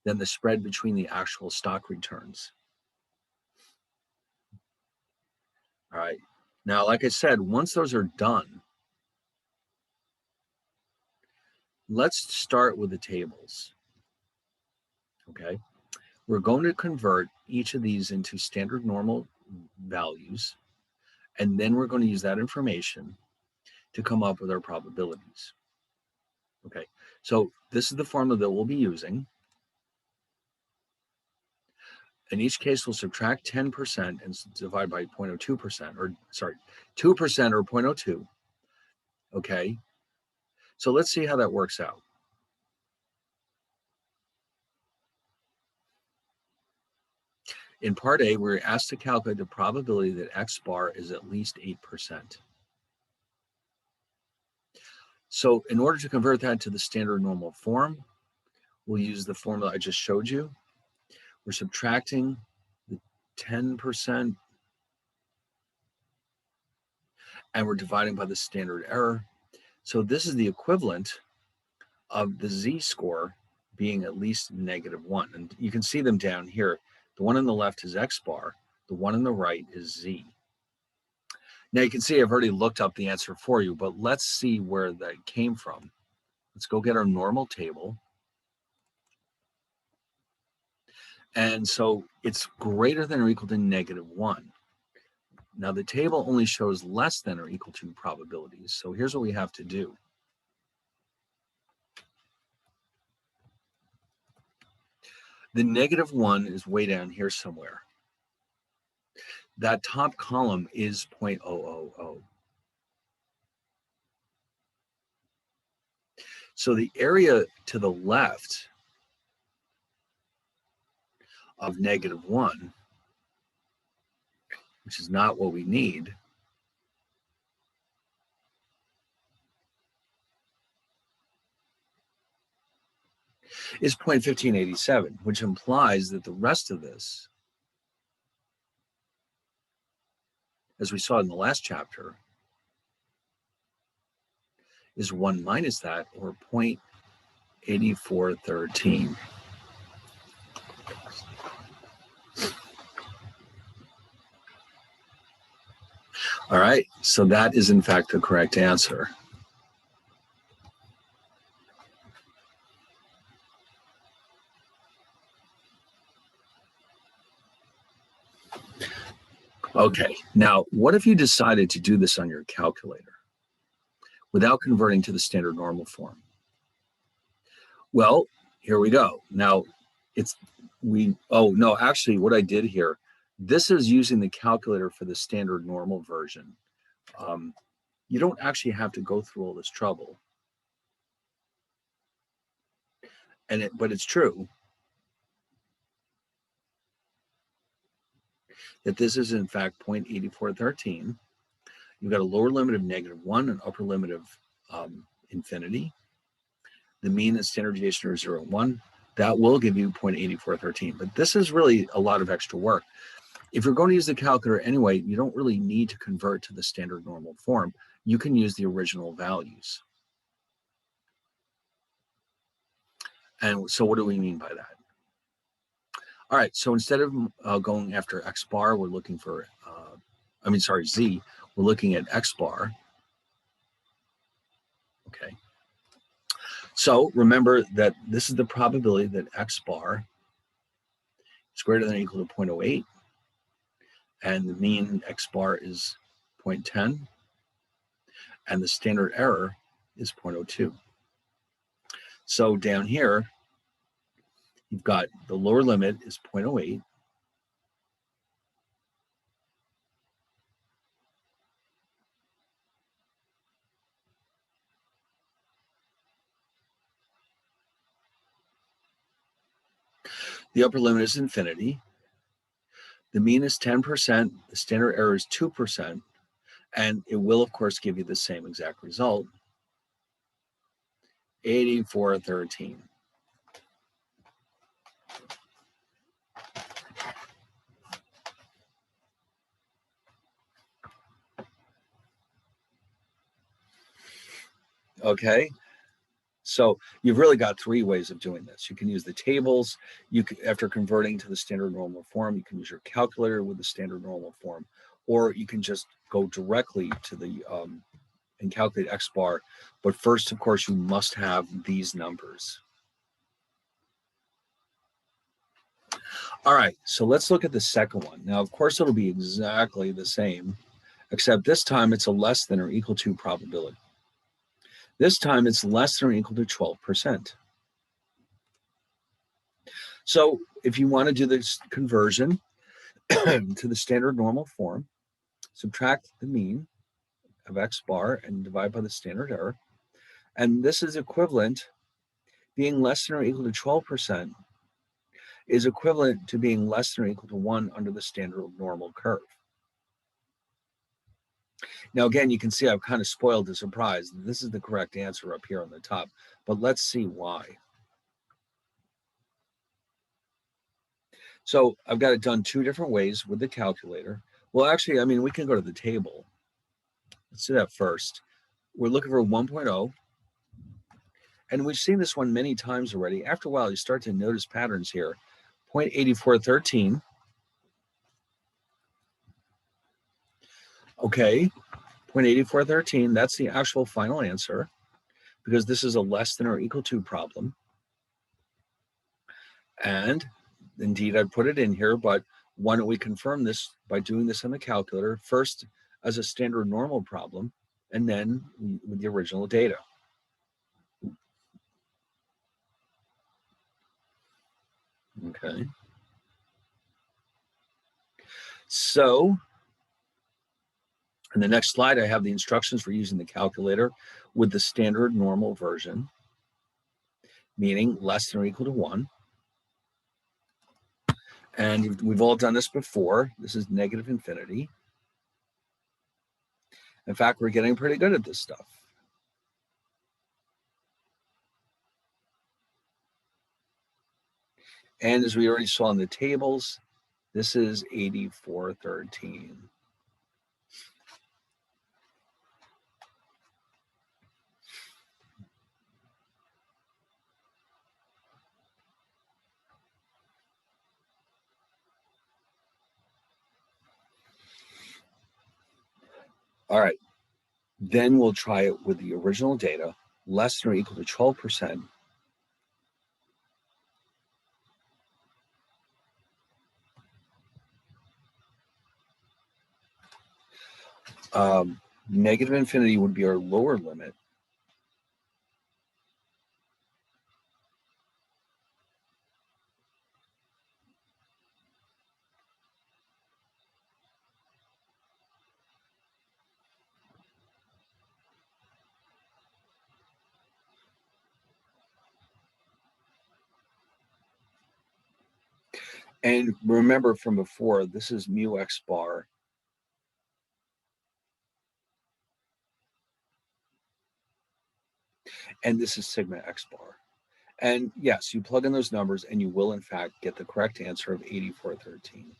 than the spread between the actual stock returns. All right. Now, like I said, once those are done, let's start with the tables. Okay. We're going to convert each of these into standard normal values, and then we're going to use that information to come up with our probabilities. Okay. So this is the formula that we'll be using. In each case, we'll subtract 10% and divide by 0.02%, or sorry, 2% or 0.02. Okay. So let's see how that works out. In part A, we're asked to calculate the probability that X bar is at least 8%. So in order to convert that to the standard normal form, we'll use the formula I just showed you. We're subtracting the 10% and we're dividing by the standard error. So this is the equivalent of the z-score being at least -1. And you can see them down here. The one on the left is X bar. The one on the right is Z. Now you can see I've already looked up the answer for you, but let's see where that came from. Let's go get our normal table. And so it's greater than or equal to -1. Now the table only shows less than or equal to probabilities. So here's what we have to do. The -1 is way down here somewhere. That top column is 0.000. So the area to the left of -1, which is not what we need, is 0.1587, which implies that the rest of this, as we saw in the last chapter, is 1 minus that, or 0.8413. All right, so that is in fact the correct answer. Okay, now what if you decided to do this on your calculator without converting to the standard normal form? Well, here we go. Now actually what I did here, this is using the calculator for the standard normal version. You don't actually have to go through all this trouble. But it's true that this is in fact 0.8413. You've got a lower limit of -1 and upper limit of infinity. The mean and standard deviation are 0 and 1. That will give you 0.8413. But this is really a lot of extra work. If you're going to use the calculator anyway, you don't really need to convert to the standard normal form. You can use the original values. And so what do we mean by that? All right, so instead of going after X bar, we're looking for, Z, we're looking at X bar. Okay. So remember that this is the probability that X bar is greater than or equal to 0.08, and the mean X bar is 0.10, and the standard error is 0.02. So down here, you've got the lower limit is 0.08. The upper limit is infinity. The mean is 10%. The standard error is 2%. And it will, of course, give you the same exact result, 8413. Okay, so you've really got three ways of doing this. You can use the tables. You can, after converting to the standard normal form, you can use your calculator with the standard normal form, or you can just go directly to the and calculate X bar. But first, of course, you must have these numbers. All right, so let's look at the second one. Now, of course, it'll be exactly the same, except this time it's a less than or equal to probability. This time it's less than or equal to 12%. So if you want to do this conversion to the standard normal form, subtract the mean of X bar and divide by the standard error. And this is equivalent, being less than or equal to 12% is equivalent to being less than or equal to 1 under the standard normal curve. Now, again, you can see I've kind of spoiled the surprise. This is the correct answer up here on the top, but let's see why. So I've got it done two different ways with the calculator. Well, actually, I mean, we can go to the table. Let's do that first. We're looking for 1.0, and we've seen this one many times already. After a while, you start to notice patterns here. 0.8413. Okay, 0.8413, that's the actual final answer, because this is a less than or equal to problem. And indeed, I put it in here, but why don't we confirm this by doing this on the calculator, first as a standard normal problem, and then with the original data. Okay. So in the next slide, I have the instructions for using the calculator with the standard normal version, meaning less than or equal to 1. And we've all done this before. This is negative infinity. In fact, we're getting pretty good at this stuff. And as we already saw in the tables, this is 8413. All right, then we'll try it with the original data, less than or equal to 12%. Negative infinity would be our lower limit. And remember from before, this is mu x bar. And this is sigma x bar. And yes, you plug in those numbers and you will in fact get the correct answer of 8413.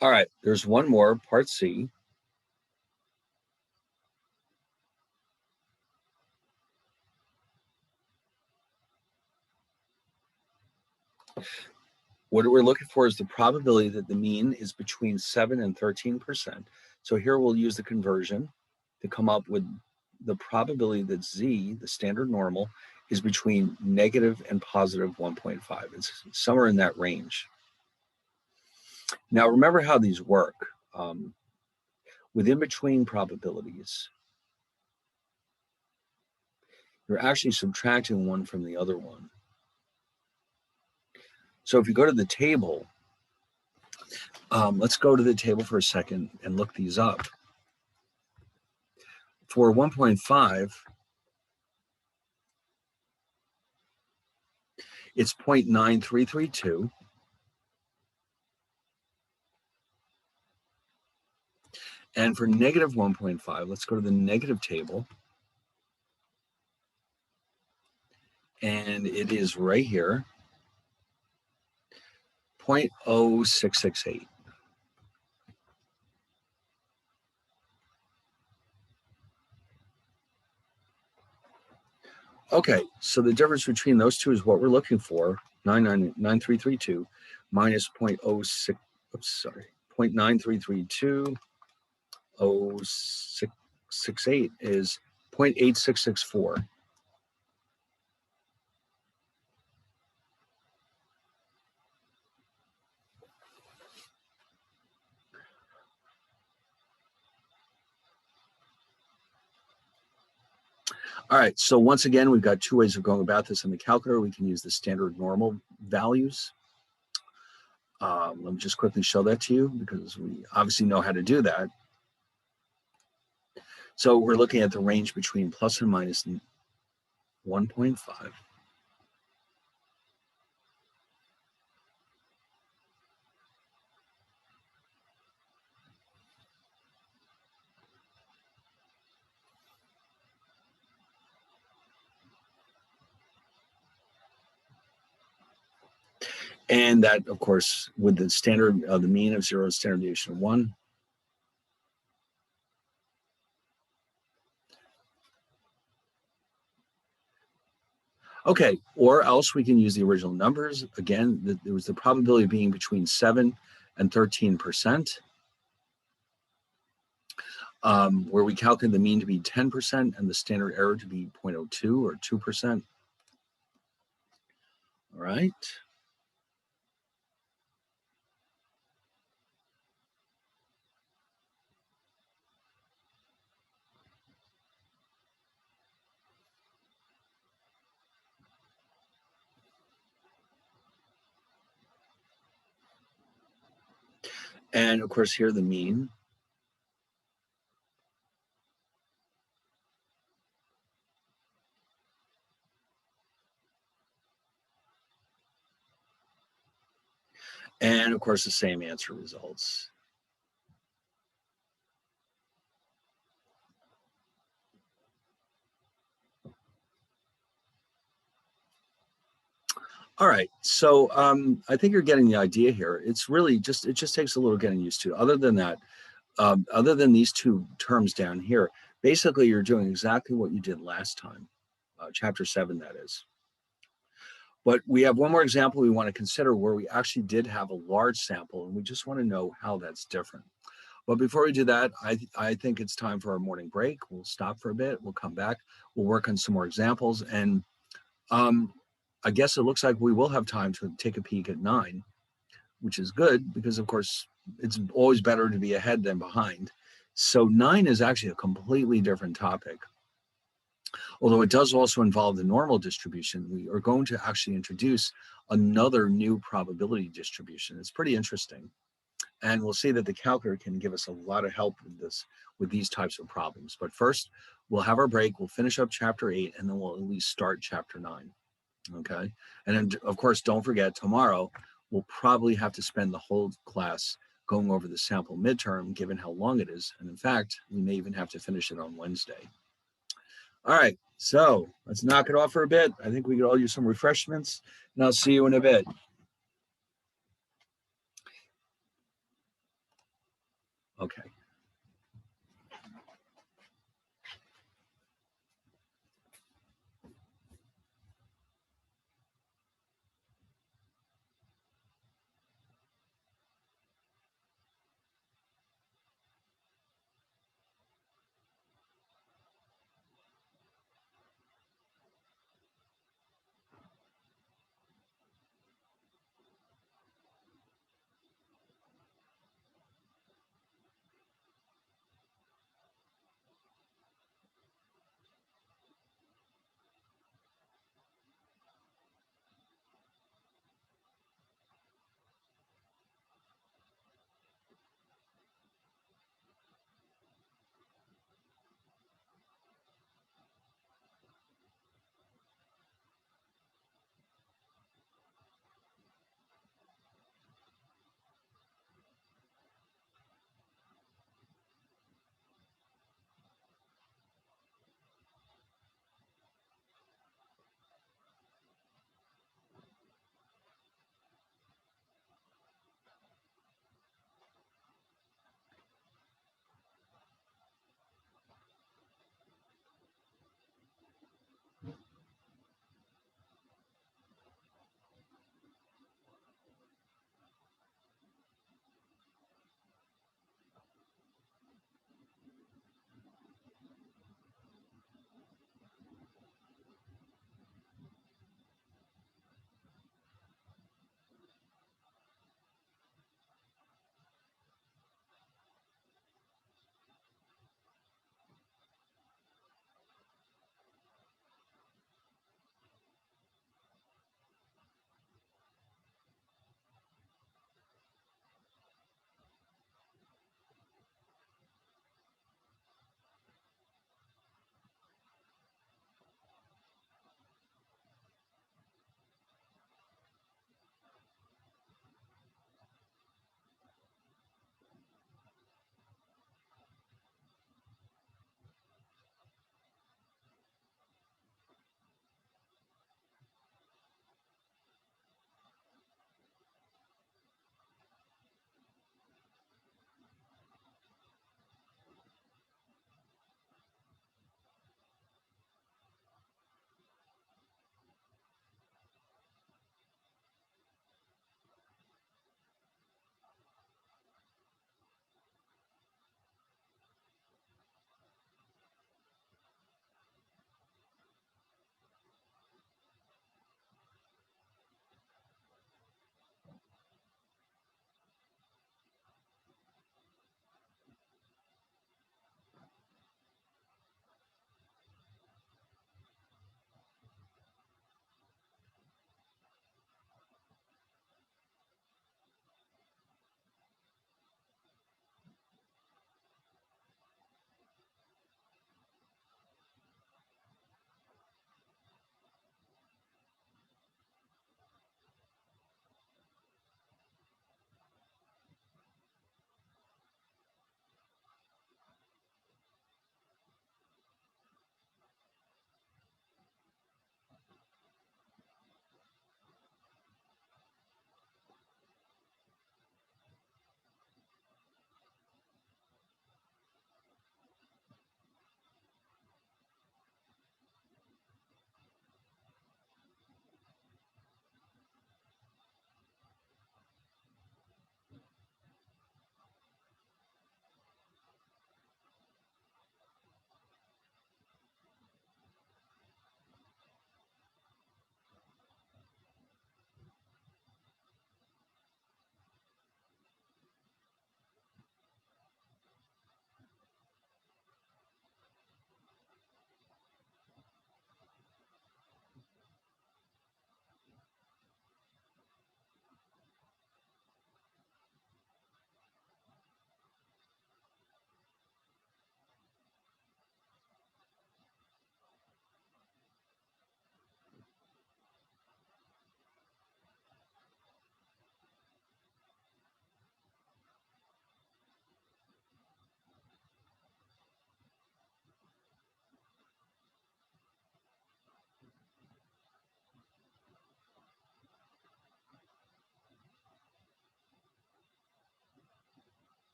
All right, there's one more, part C. What we're looking for is the probability that the mean is between 7 and 13%. So here we'll use the conversion to come up with the probability that Z, the standard normal, is between negative and positive 1.5. It's somewhere in that range. Now, remember how these work. With in-between probabilities, you're actually subtracting one from the other one. So if you go to the table, let's go to the table for a second and look these up. For 1.5, it's 0.9332. And for negative 1.5, let's go to the negative table. And it is right here, 0.0668. Okay, so the difference between those two is what we're looking for, 9332 minus 0.06, oops, sorry, 0.9332, 0668 is 0.8664. All right, so once again, we've got two ways of going about this in the calculator. We can use the standard normal values. Let me just quickly show that to you because we obviously know how to do that. So we're looking at the range between plus and minus 1.5. And that, of course, with the standard, the mean of 0, standard deviation of 1. Okay, or else we can use the original numbers. Again, there was the probability of being between 7 and 13%, where we calculate the mean to be 10% and the standard error to be 0.02 or 2%. All right. And of course, here the mean. And of course, the same answer results. All right, so I think you're getting the idea here. It's really just, it just takes a little getting used to. Other than that, other than these two terms down here, basically you're doing exactly what you did last time, chapter 7, that is. But we have one more example we want to consider where we actually did have a large sample, and we just want to know how that's different. But before we do that, I think it's time for our morning break. We'll stop for a bit. We'll come back. We'll work on some more examples. And I guess it looks like we will have time to take a peek at 9, which is good because, of course, it's always better to be ahead than behind. So 9 is actually a completely different topic. Although it does also involve the normal distribution, we are going to actually introduce another new probability distribution. It's pretty interesting. And we'll see that the calculator can give us a lot of help with this, with these types of problems. But first, we'll have our break. We'll finish up chapter 8, and then we'll at least start chapter 9. Okay. And then, of course, don't forget, tomorrow, we'll probably have to spend the whole class going over the sample midterm, given how long it is. And in fact, we may even have to finish it on Wednesday. All right, so let's knock it off for a bit. I think we could all use some refreshments, and I'll see you in a bit. Okay.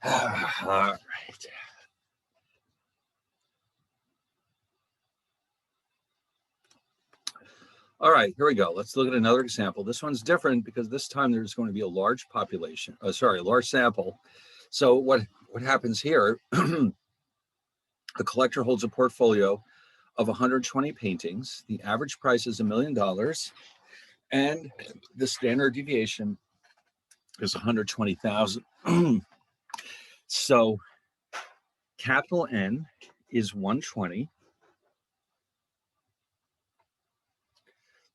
All right. All right, here we go. Let's look at another example. This one's different because this time there's going to be a large population, a large sample. So what happens here, the collector holds a portfolio of 120 paintings. The average price is $1 million, and the standard deviation is 120,000. So capital N is 120.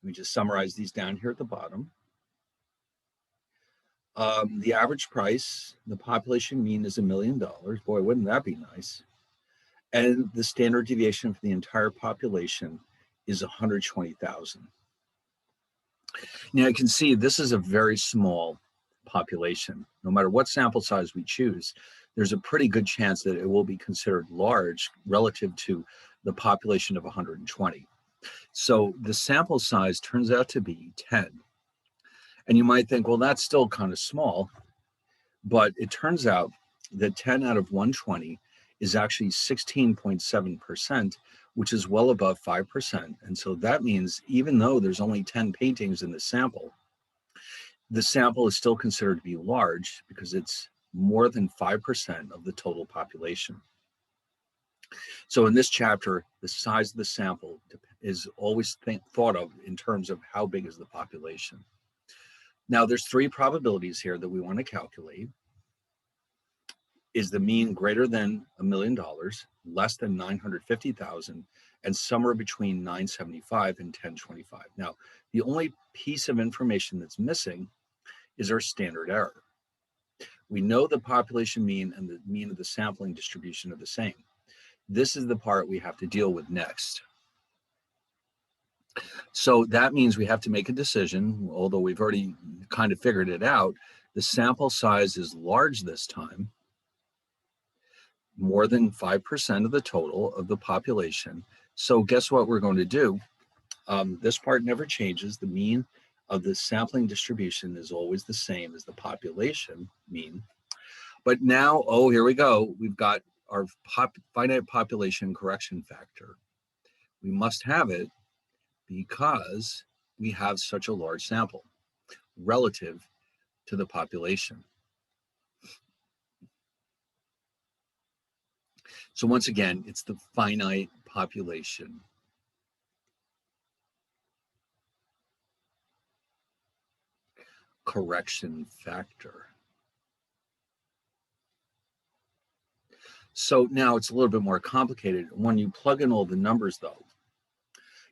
Let me just summarize these down here at the bottom. The average price, the population mean is $1 million. Boy, wouldn't that be nice? And the standard deviation for the entire population is 120,000. Now you can see this is a very small population. No matter what sample size we choose, there's a pretty good chance that it will be considered large relative to the population of 120. So the sample size turns out to be 10. And you might think, well, that's still kind of small, but it turns out that 10 out of 120 is actually 16.7%, which is well above 5%. And so that means even though there's only 10 paintings in the sample is still considered to be large because it's more than 5% of the total population. So in this chapter, the size of the sample is always thought of in terms of how big is the population. Now there's three probabilities here that we want to calculate. Is the mean greater than $1 million, less than 950,000, and somewhere between 975 and 1025. Now, the only piece of information that's missing is our standard error. We know the population mean and the mean of the sampling distribution are the same. This is the part we have to deal with next. So that means we have to make a decision, although we've already kind of figured it out. The sample size is large this time, more than 5% of the total of the population. So guess what we're going to do? This part never changes. The mean of the sampling distribution is always the same as the population mean. But now, oh, here we go. We've got our finite population correction factor. We must have it because we have such a large sample relative to the population. So once again, it's the finite population. Correction factor. So now it's a little bit more complicated. When you plug in all the numbers though,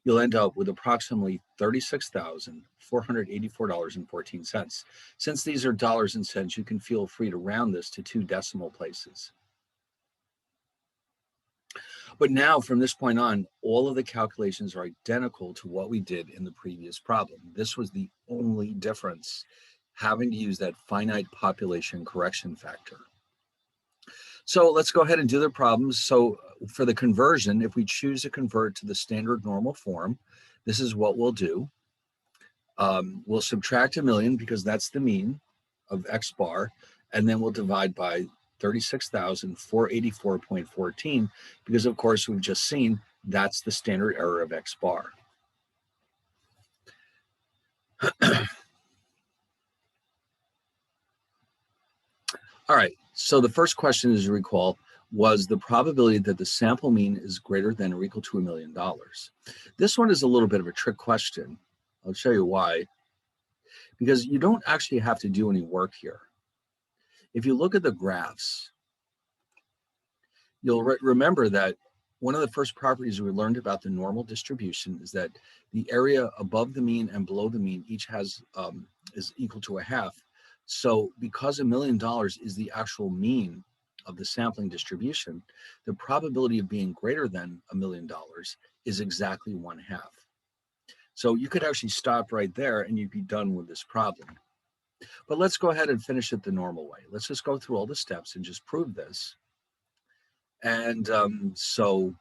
you'll end up with approximately $36,484.14. Since these are dollars and cents, you can feel free to round this to 2 decimal places. But now from this point on, all of the calculations are identical to what we did in the previous problem. This was the only difference, having to use that finite population correction factor. So let's go ahead and do the problems. So for the conversion, if we choose to convert to the standard normal form, this is what we'll do. We'll subtract 1 million because that's the mean of X bar, and then we'll divide by 36,484.14 because of course we've just seen that's the standard error of X bar. All right, so the first question, as you recall, was the probability that the sample mean is greater than or equal to $1 million. This one is a little bit of a trick question. I'll show you why. Because you don't actually have to do any work here. If you look at the graphs, you'll remember that one of the first properties we learned about the normal distribution is that the area above the mean and below the mean each has is equal to 1/2. So because $1 million is the actual mean of the sampling distribution, the probability of being greater than $1 million is exactly 1/2. So you could actually stop right there and you'd be done with this problem. But let's go ahead and finish it the normal way. Let's just go through all the steps and just prove this. And so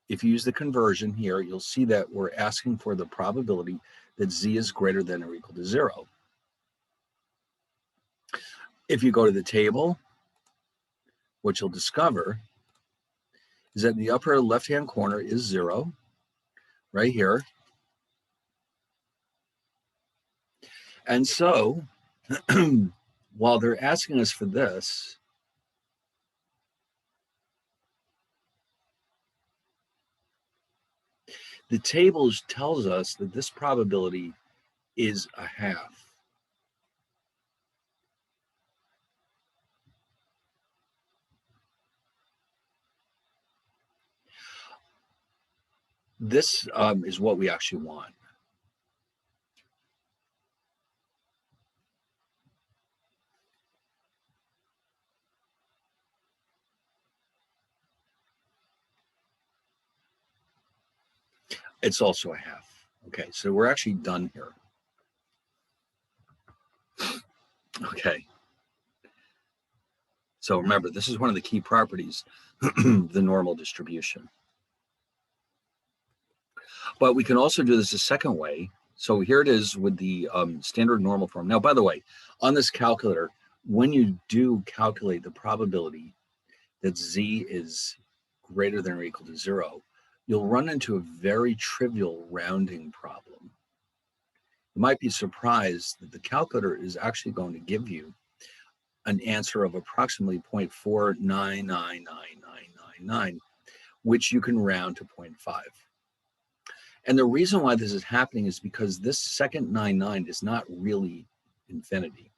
if you use the conversion here, you'll see that we're asking for the probability that Z is greater than or equal to 0. If you go to the table, what you'll discover is that in the upper left-hand corner is 0, right here. And so, while they're asking us for this, the table tells us that this probability is a half. This is what we actually want. It's also a half. Okay, so we're actually done here. Okay. So remember, this is one of the key properties, the normal distribution. But we can also do this a second way. So here it is with the standard normal form. Now, by the way, on this calculator, when you do calculate the probability that z is greater than or equal to 0, you'll run into a very trivial rounding problem. You might be surprised that the calculator is actually going to give you an answer of approximately 0.499999, which you can round to 0.5. And the reason why this is happening is because this second 99 is not really infinity.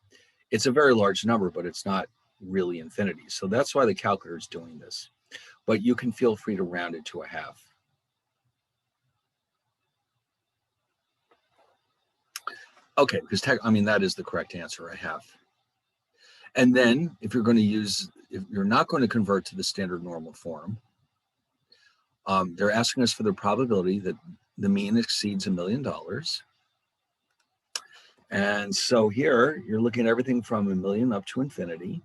It's a very large number, but it's not really infinity. So that's why the calculator is doing this. But you can feel free to round it to a half. Okay, because that is the correct answer, a half. And then if you're not going to convert to the standard normal form, they're asking us for the probability that the mean exceeds $1 million. And so here you're looking at everything from 1 million up to infinity.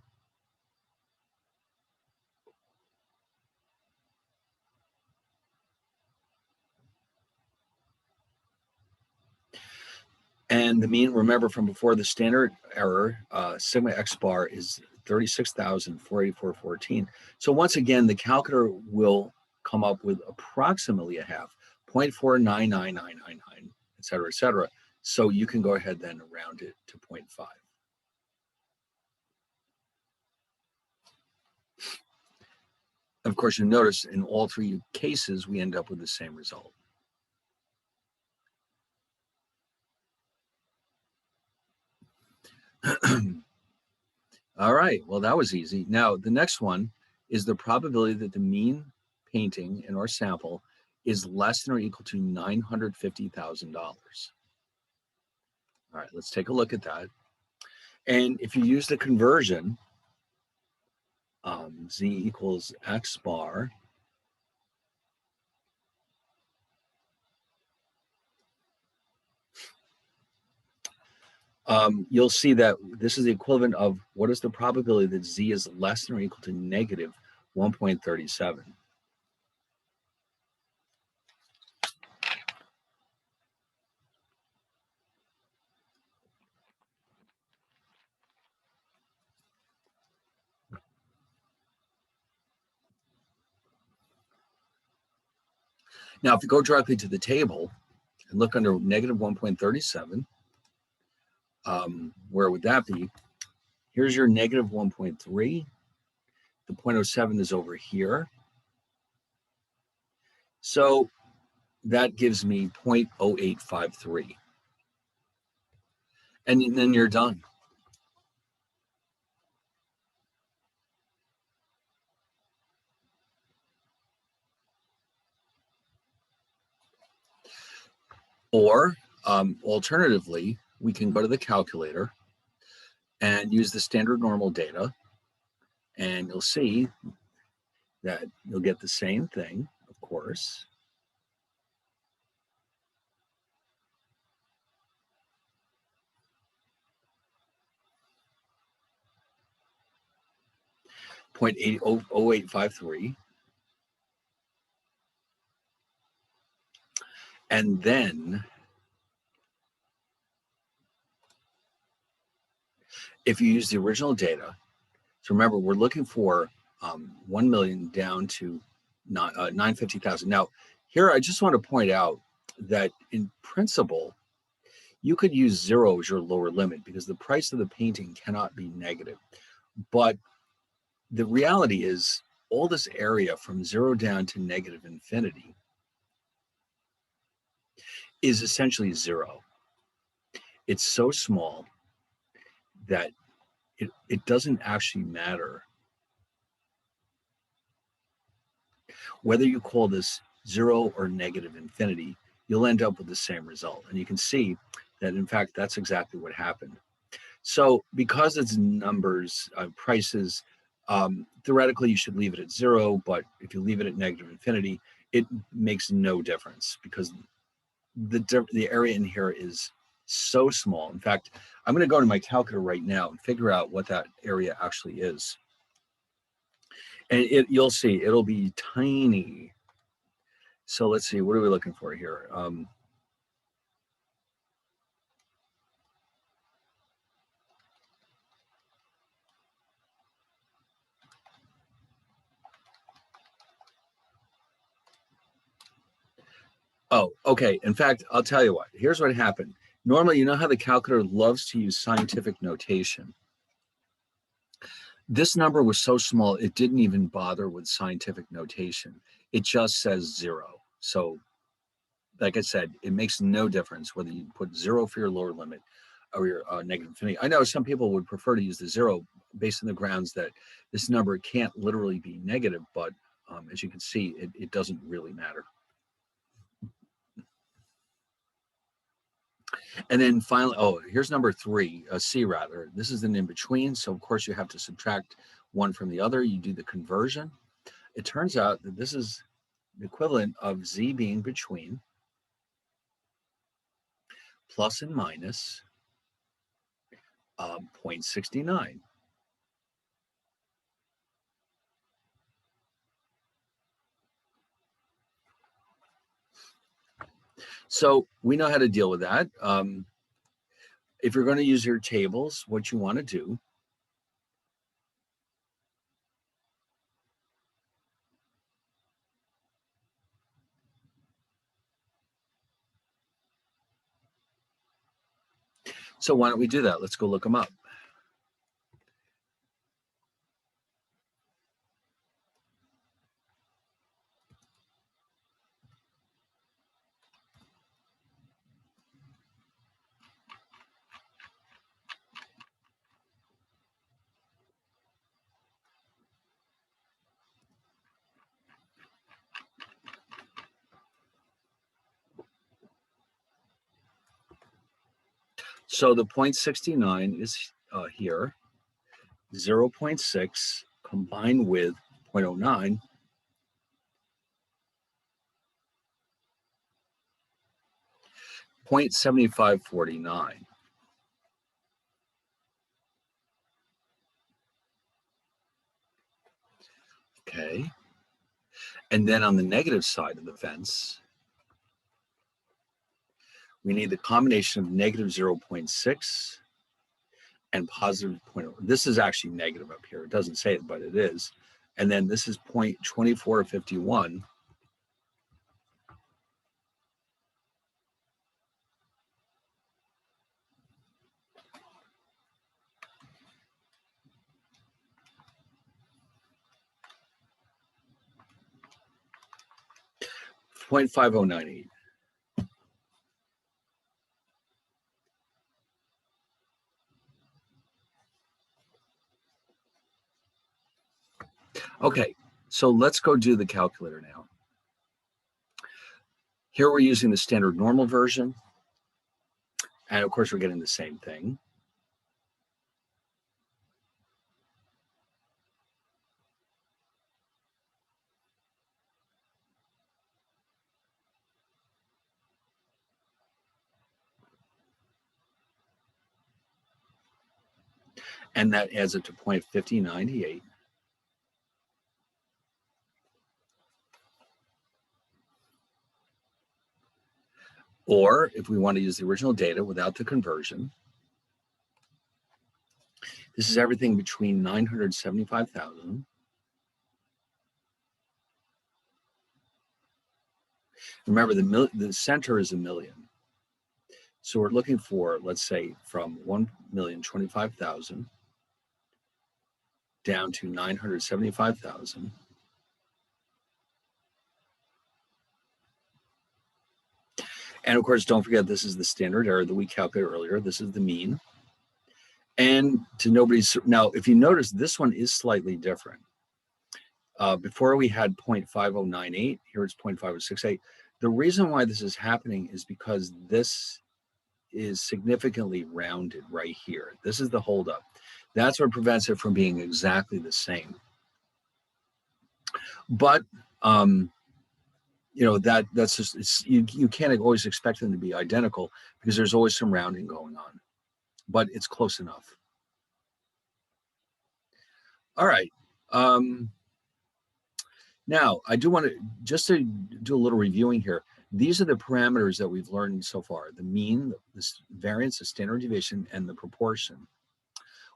And the mean, remember from before, the standard error, sigma x bar, is 36,484.14. So once again, the calculator will come up with approximately a half, 0.499999, et cetera, et cetera. So you can go ahead then and round it to 0.5. Of course, you notice in all three cases, we end up with the same result. All right, well, that was easy. Now, the next one is the probability that the mean painting in our sample is less than or equal to $950,000. All right, let's take a look at that. And if you use the conversion, z equals x bar, you'll see that this is the equivalent of what is the probability that z is less than or equal to negative 1.37. Now, if you go directly to the table and look under negative 1.37, where would that be? Here's your negative 1.3. The 0.07 is over here. So that gives me 0.0853. And then you're done. Or alternatively, we can go to the calculator and use the standard normal data, and you'll see that you'll get the same thing, of course. .0853. And then if you use the original data, so remember, we're looking for 1 million down to 950,000. Now, here I just want to point out that in principle, you could use 0 as your lower limit because the price of the painting cannot be negative. But the reality is all this area from 0 down to negative infinity is essentially 0. It's so small that it doesn't actually matter whether you call this 0 or negative infinity. You'll end up with the same result. And you can see that, in fact, that's exactly what happened. So because it's numbers, prices, theoretically, you should leave it at 0. But if you leave it at negative infinity, it makes no difference because the area in here is so small. In fact, I'm going to go to my calculator right now and figure out what that area actually is. And you'll see it'll be tiny. So let's see, what are we looking for here? Oh, okay. In fact, I'll tell you what. Here's what happened. Normally, you know how the calculator loves to use scientific notation. This number was so small, it didn't even bother with scientific notation. It just says 0. So, like I said, it makes no difference whether you put 0 for your lower limit or your negative infinity. I know some people would prefer to use the 0 based on the grounds that this number can't literally be negative, but as you can see, it doesn't really matter. And then finally, oh, here's number 3, C rather. This is an in-between, so of course you have to subtract one from the other. You do the conversion. It turns out that this is the equivalent of Z being between plus and minus 0.69. So we know how to deal with that. If you're going to use your tables, what you want to do so why don't we do that? Let's go look them up. So the 0.69 is here, 0.6 combined with 0.09, 0.7549. Okay. And then on the negative side of the fence, we need the combination of negative 0.6 and positive 0.0. This is actually negative up here. It doesn't say it, but it is. And then this is 0.2451. .5098. Okay, so let's go do the calculator now. Here we're using the standard normal version. And of course, we're getting the same thing. And that adds up to 0.5098. Or if we want to use the original data without the conversion, this is everything between 975,000 Remember, the center is 1,000,000. So we're looking for, let's say, from 1,025,000 down to 975,000. And of course, don't forget, this is the standard error that we calculated earlier. This is the mean. And to nobody's, now, if you notice, this one is slightly different. Before we had 0.5098, here it's 0.5068. The reason why this is happening is because this is significantly rounded right here. This is the holdup. That's what prevents it from being exactly the same. But you know, that's just, you can't always expect them to be identical because there's always some rounding going on, but it's close enough. All right. Now, I do want to, just to do a little reviewing here, these are the parameters that we've learned so far: the mean, the variance, the standard deviation, and the proportion.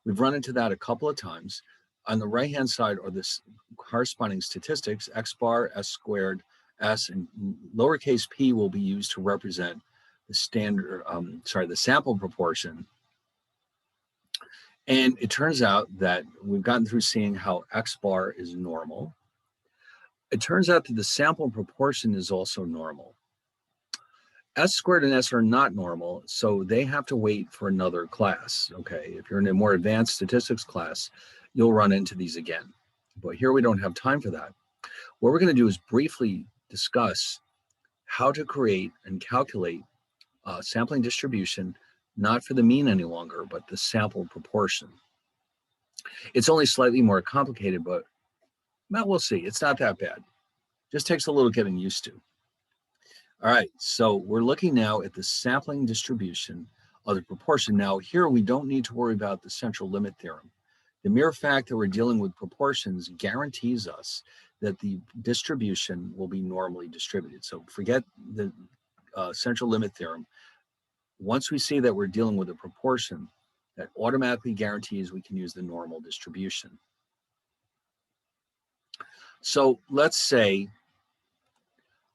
We've run into that a couple of times. On the right-hand side are the corresponding statistics: x bar, s squared, s, and lowercase p will be used to represent the standard, the sample proportion. And it turns out that we've gotten through seeing how x bar is normal. It turns out that the sample proportion is also normal. S squared and S are not normal, so they have to wait for another class, okay? If you're in a more advanced statistics class, you'll run into these again. But here we don't have time for that. What we're gonna do is briefly discuss how to create and calculate sampling distribution, not for the mean any longer, but the sample proportion. It's only slightly more complicated, but well, we'll see. It's not that bad. Just takes a little getting used to. All right, so we're looking now at the sampling distribution of the proportion. Now here we don't need to worry about the central limit theorem. The mere fact that we're dealing with proportions guarantees us that the distribution will be normally distributed. So forget the central limit theorem. Once we see that we're dealing with a proportion, that automatically guarantees we can use the normal distribution. So let's say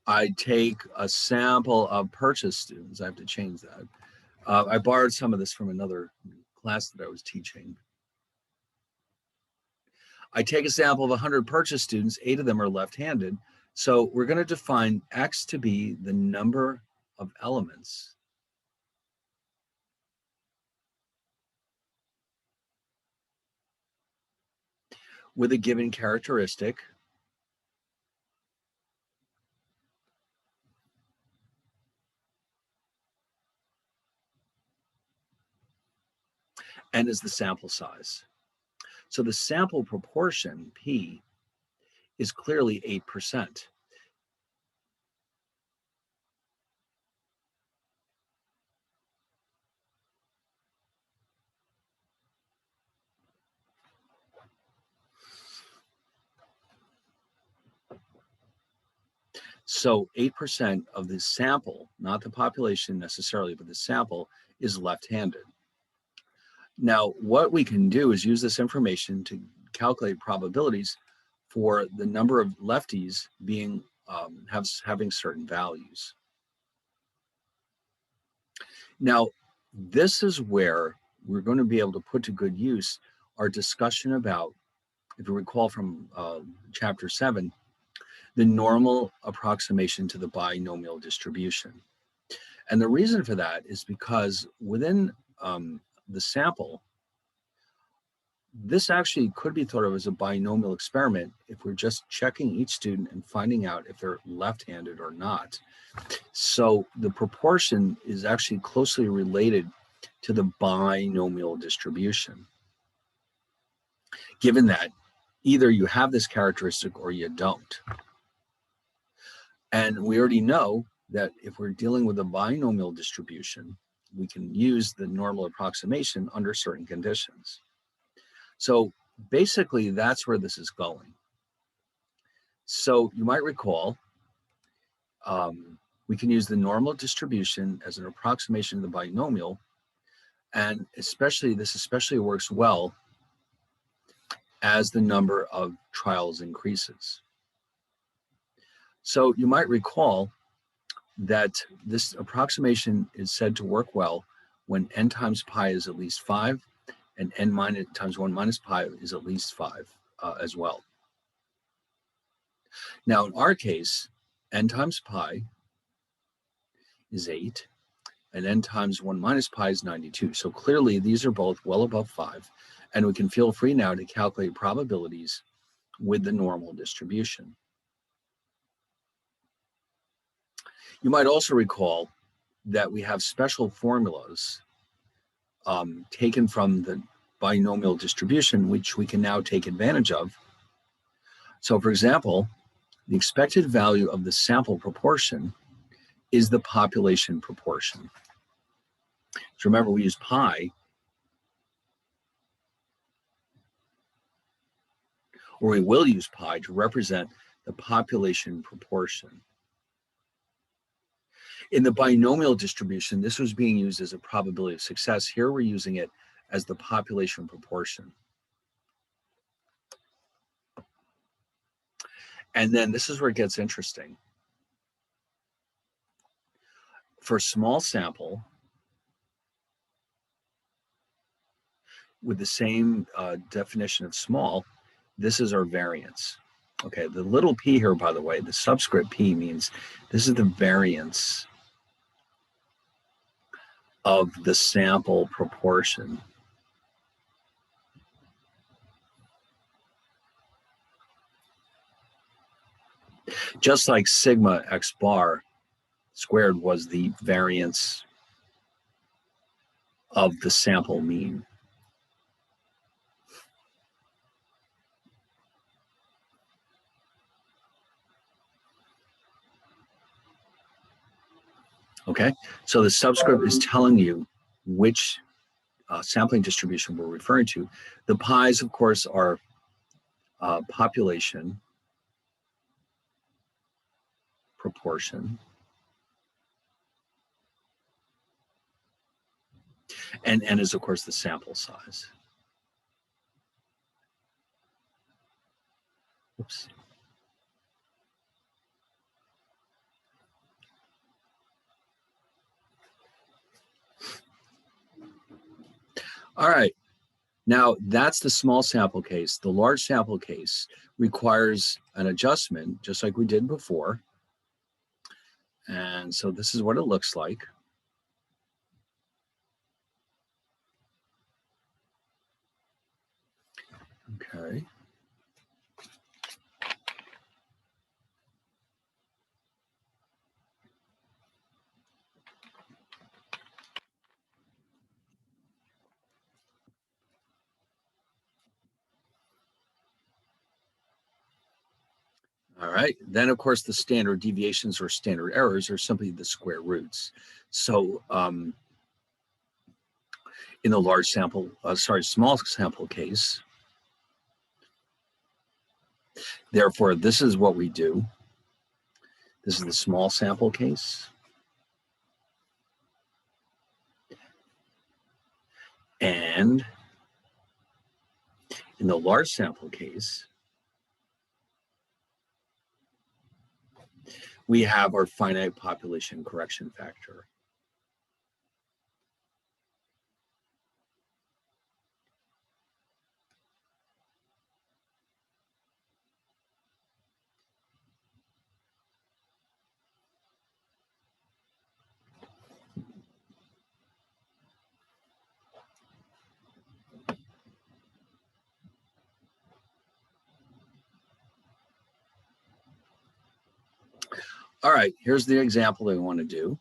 I take a sample of purchase students. I have to change that. I borrowed some of this from another class that I was teaching. I take a sample of 100 purchase students, 8 of them are left-handed. So we're going to define X to be the number of elements with a given characteristic and is the sample size. So the sample proportion, P, is clearly 8%. So 8% of the sample, not the population necessarily, but the sample, is left-handed. Now, what we can do is use this information to calculate probabilities for the number of lefties being having certain values. Now, this is where we're going to be able to put to good use our discussion about, if you recall from chapter 7, the normal approximation to the binomial distribution. And the reason for that is because within the sample, this actually could be thought of as a binomial experiment if we're just checking each student and finding out if they're left-handed or not. So the proportion is actually closely related to the binomial distribution, given that either you have this characteristic or you don't. And we already know that if we're dealing with a binomial distribution, we can use the normal approximation under certain conditions. So basically, that's where this is going. So you might recall, we can use the normal distribution as an approximation of the binomial, and this especially works well as the number of trials increases. So you might recall that this approximation is said to work well when n times pi is at least 5 and n minus times 1 minus pi is at least 5 as well. Now, in our case, n times pi is 8, and n times 1 minus pi is 92. So clearly, these are both well above 5, and we can feel free now to calculate probabilities with the normal distribution. You might also recall that we have special formulas taken from the binomial distribution, which we can now take advantage of. So for example, the expected value of the sample proportion is the population proportion. So remember, we use pi, or we will use pi to represent the population proportion. In the binomial distribution, this was being used as a probability of success. Here we're using it as the population proportion. And then this is where it gets interesting. For a small sample with the same definition of small, this is our variance. Okay, the little p here, by the way, the subscript p means this is the variance of the sample proportion. Just like sigma x bar squared was the variance of the sample mean. Okay, so the subscript is telling you which sampling distribution we're referring to. The pi's, of course, are population proportion. And n is, of course, the sample size. Oops. All right, now that's the small sample case. The large sample case requires an adjustment, just like we did before. And so this is what it looks like. Okay. All right, then of course the standard deviations or standard errors are simply the square roots. So in the large sample, small sample case, therefore this is what we do. This is the small sample case. And in the large sample case, we have our finite population correction factor. All right, here's the example they want to do.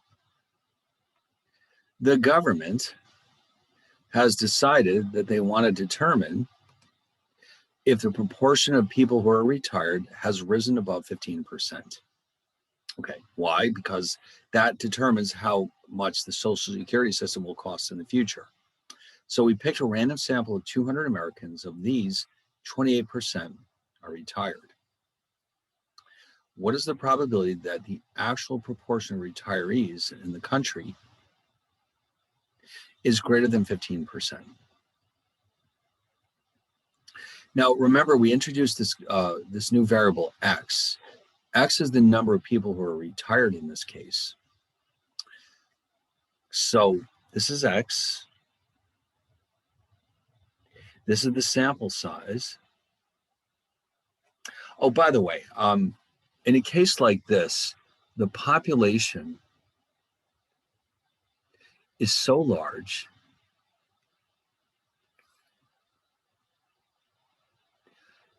The government has decided that they want to determine if the proportion of people who are retired has risen above 15%. Okay, why? Because that determines how much the Social Security system will cost in the future. So we picked a random sample of 200 Americans. Of these, 28% are retired. What is the probability that the actual proportion of retirees in the country is greater than 15%? Now, remember, we introduced this new variable, x. X is the number of people who are retired in this case. So this is X. This is the sample size. Oh, by the way, in a case like this, the population is so large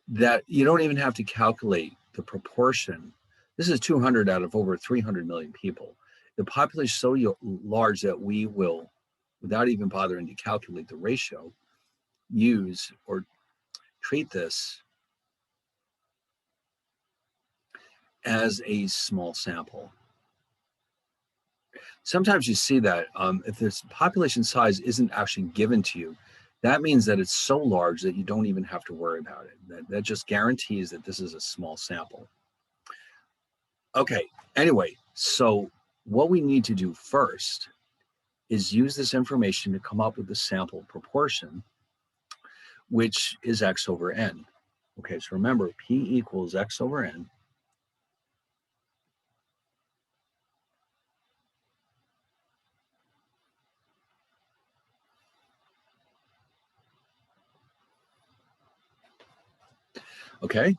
that you don't even have to calculate the proportion. This is 200 out of over 300 million people. The population is so large that we will, without even bothering to calculate the ratio, use or treat this as a small sample. Sometimes you see that if this population size isn't actually given to you, that means that it's so large that you don't even have to worry about it. That just guarantees that this is a small sample. Okay, anyway, so what we need to do first is use this information to come up with the sample proportion, which is X over N. Okay, so remember, P equals X over N. Okay,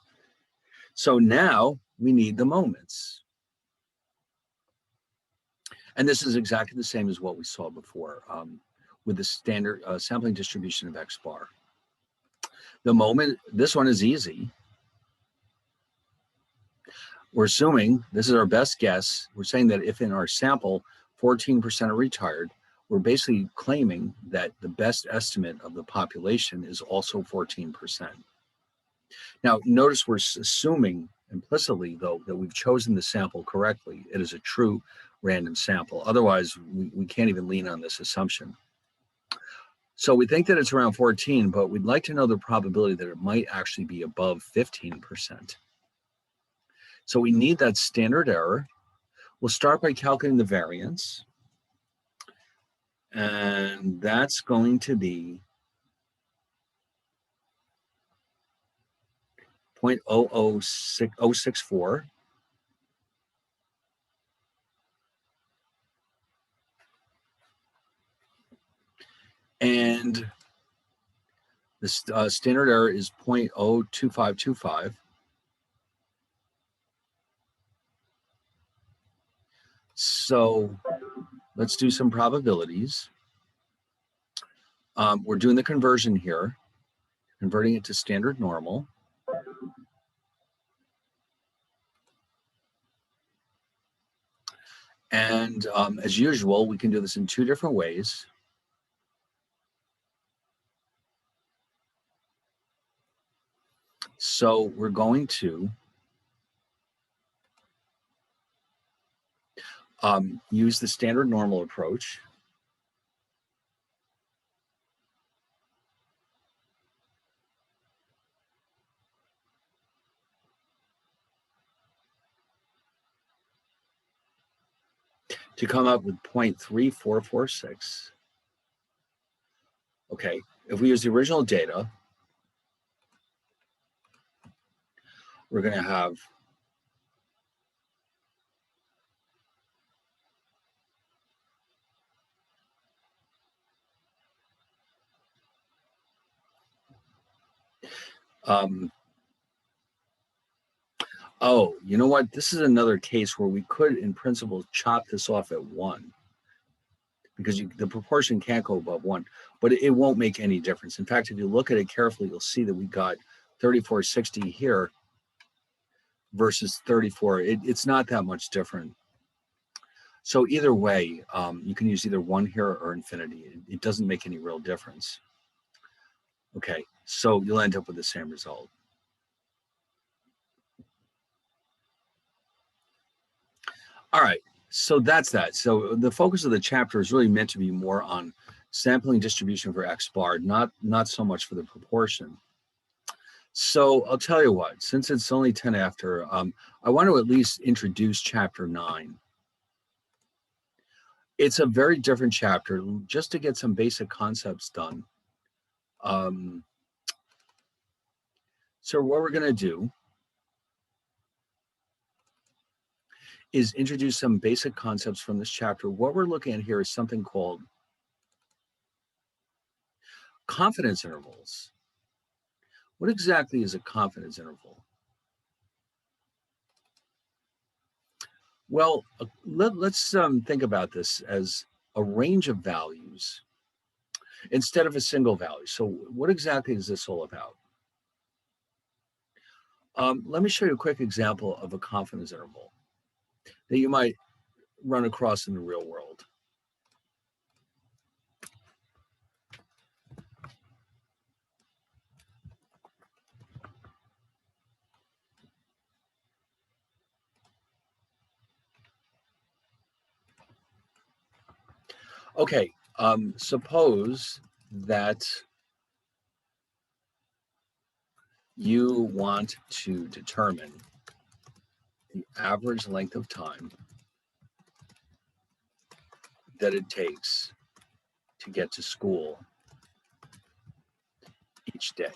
so now we need the moments. And this is exactly the same as what we saw before with the standard sampling distribution of X bar. The moment, this one is easy. We're assuming, this is our best guess, we're saying that if in our sample 14% are retired, we're basically claiming that the best estimate of the population is also 14%. Now, notice we're assuming implicitly, though, that we've chosen the sample correctly. It is a true random sample. Otherwise, we can't even lean on this assumption. So we think that it's around 14, but we'd like to know the probability that it might actually be above 15%. So we need that standard error. We'll start by calculating the variance. And that's going to be 0.00664. And the standard error is 0.02525. So let's do some probabilities. We're doing the conversion here, converting it to standard normal. And as usual, we can do this in two different ways. So we're going to use the standard normal approach. To come up with 0.3446. Okay, if we use the original data, we're going to have oh, you know what? This is another case where we could, in principle, chop this off at 1 because the proportion can't go above 1, but it won't make any difference. In fact, if you look at it carefully, you'll see that we got 3460 here versus 34. It's not that much different. So either way, you can use either 1 here or infinity. It doesn't make any real difference. Okay, so you'll end up with the same result. All right, so that's that. So the focus of the chapter is really meant to be more on sampling distribution for X bar, not so much for the proportion. So I'll tell you what, since it's only 10 after, I want to at least introduce chapter 9. It's a very different chapter, just to get some basic concepts done. So what we're going to do is introduce some basic concepts from this chapter. What we're looking at here is something called confidence intervals. What exactly is a confidence interval? Well, let's think about this as a range of values instead of a single value. So what exactly is this all about? Let me show you a quick example of a confidence interval that you might run across in the real world. Okay, suppose that you want to determine the average length of time that it takes to get to school each day.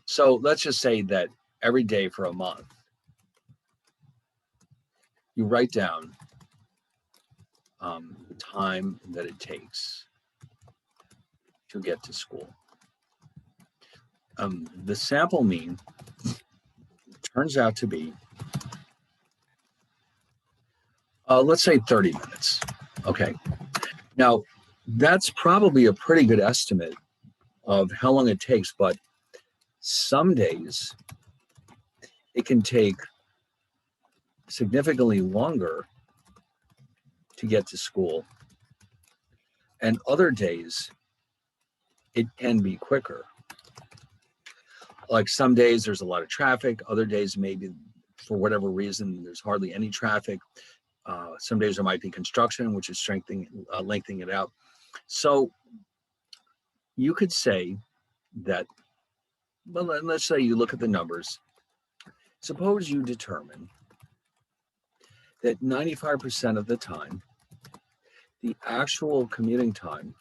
So let's just say that every day for a month, you write down the time that it takes to get to school. The sample mean turns out to be, let's say 30 minutes. Okay. Now, that's probably a pretty good estimate of how long it takes, but some days it can take significantly longer to get to school, and other days it can be quicker. Like some days there's a lot of traffic, other days maybe for whatever reason there's hardly any traffic. Some days there might be construction, which is lengthening it out. So you could say that, well, let's say you look at the numbers. Suppose you determine that 95% of the time, the actual commuting time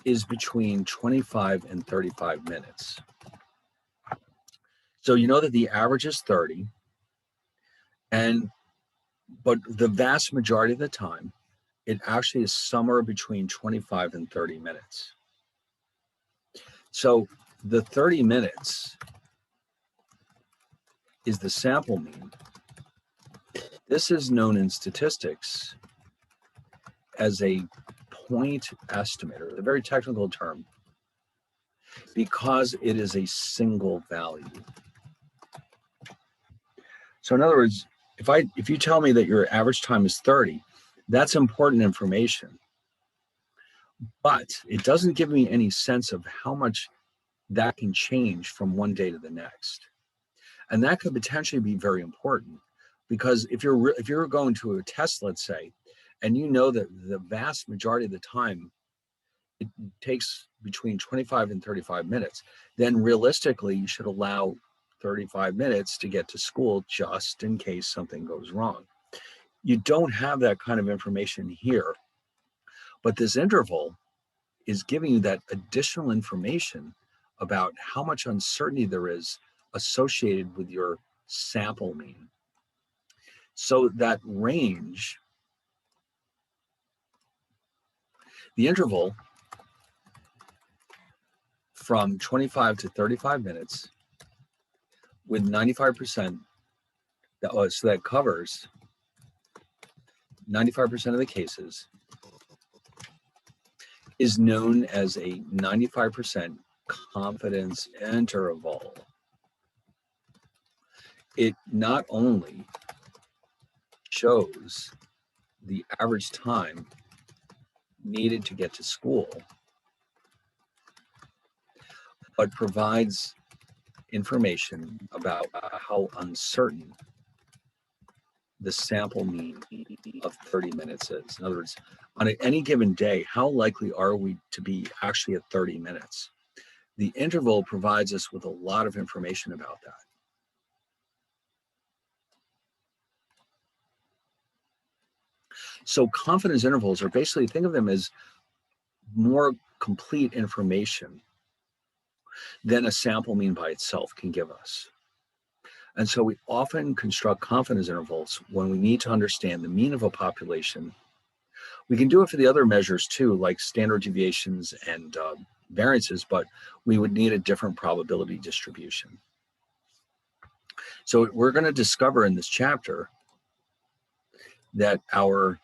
is between 25 and 35 minutes. So you know that the average is 30, but the vast majority of the time, it actually is somewhere between 25 and 30 minutes. So the 30 minutes is the sample mean. This is known in statistics as a point estimator, a very technical term, because it is a single value. So in other words, if you tell me that your average time is 30, that's important information. But it doesn't give me any sense of how much that can change from one day to the next. And that could potentially be very important, because if you're going to a test, let's say, and you know that the vast majority of the time it takes between 25 and 35 minutes, then realistically you should allow 35 minutes to get to school just in case something goes wrong. You don't have that kind of information here, but this interval is giving you that additional information about how much uncertainty there is associated with your sample mean. So that range, the interval from 25 to 35 minutes with 95%, so that covers 95% of the cases, is known as a 95% confidence interval. It not only shows the average time needed to get to school, but provides information about how uncertain the sample mean of 30 minutes is. In other words, on any given day, how likely are we to be actually at 30 minutes? The interval provides us with a lot of information about that. So confidence intervals are basically, think of them as more complete information than a sample mean by itself can give us. And so we often construct confidence intervals when we need to understand the mean of a population. We can do it for the other measures too, like standard deviations and variances, but we would need a different probability distribution. So we're going to discover in this chapter that our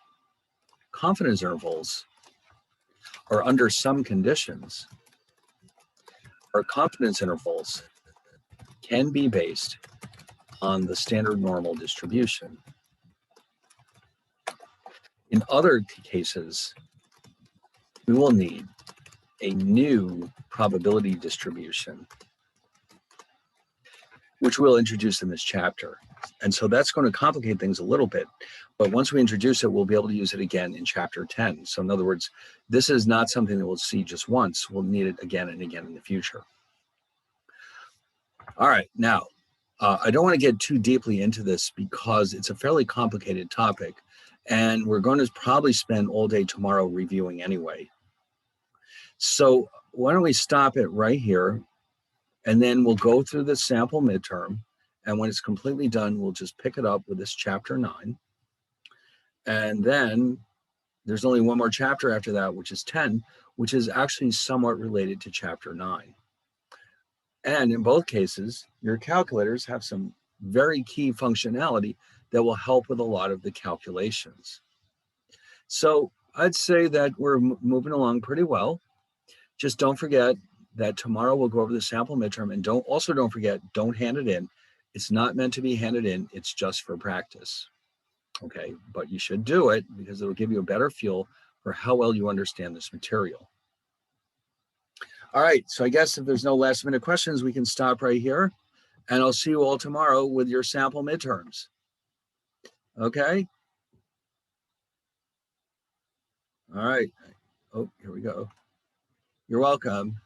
confidence intervals are under some conditions. Our confidence intervals can be based on the standard normal distribution. In other cases, we will need a new probability distribution, which we'll introduce in this chapter. And so that's going to complicate things a little bit. But once we introduce it, we'll be able to use it again in chapter 10. So in other words, this is not something that we'll see just once. We'll need it again and again in the future. All right, now, I don't want to get too deeply into this because it's a fairly complicated topic, and we're going to probably spend all day tomorrow reviewing anyway. So why don't we stop it right here, and then we'll go through the sample midterm, and when it's completely done, we'll just pick it up with this chapter 9. And then there's only one more chapter after that, which is 10, which is actually somewhat related to chapter 9. And in both cases, your calculators have some very key functionality that will help with a lot of the calculations. So I'd say that we're moving along pretty well. Just don't forget that tomorrow we'll go over the sample midterm, and don't forget, don't hand it in. It's not meant to be handed in, it's just for practice. Okay, but you should do it because it'll give you a better feel for how well you understand this material. All right, so I guess if there's no last minute questions, we can stop right here, and I'll see you all tomorrow with your sample midterms. Okay? All right. Oh, here we go. You're welcome.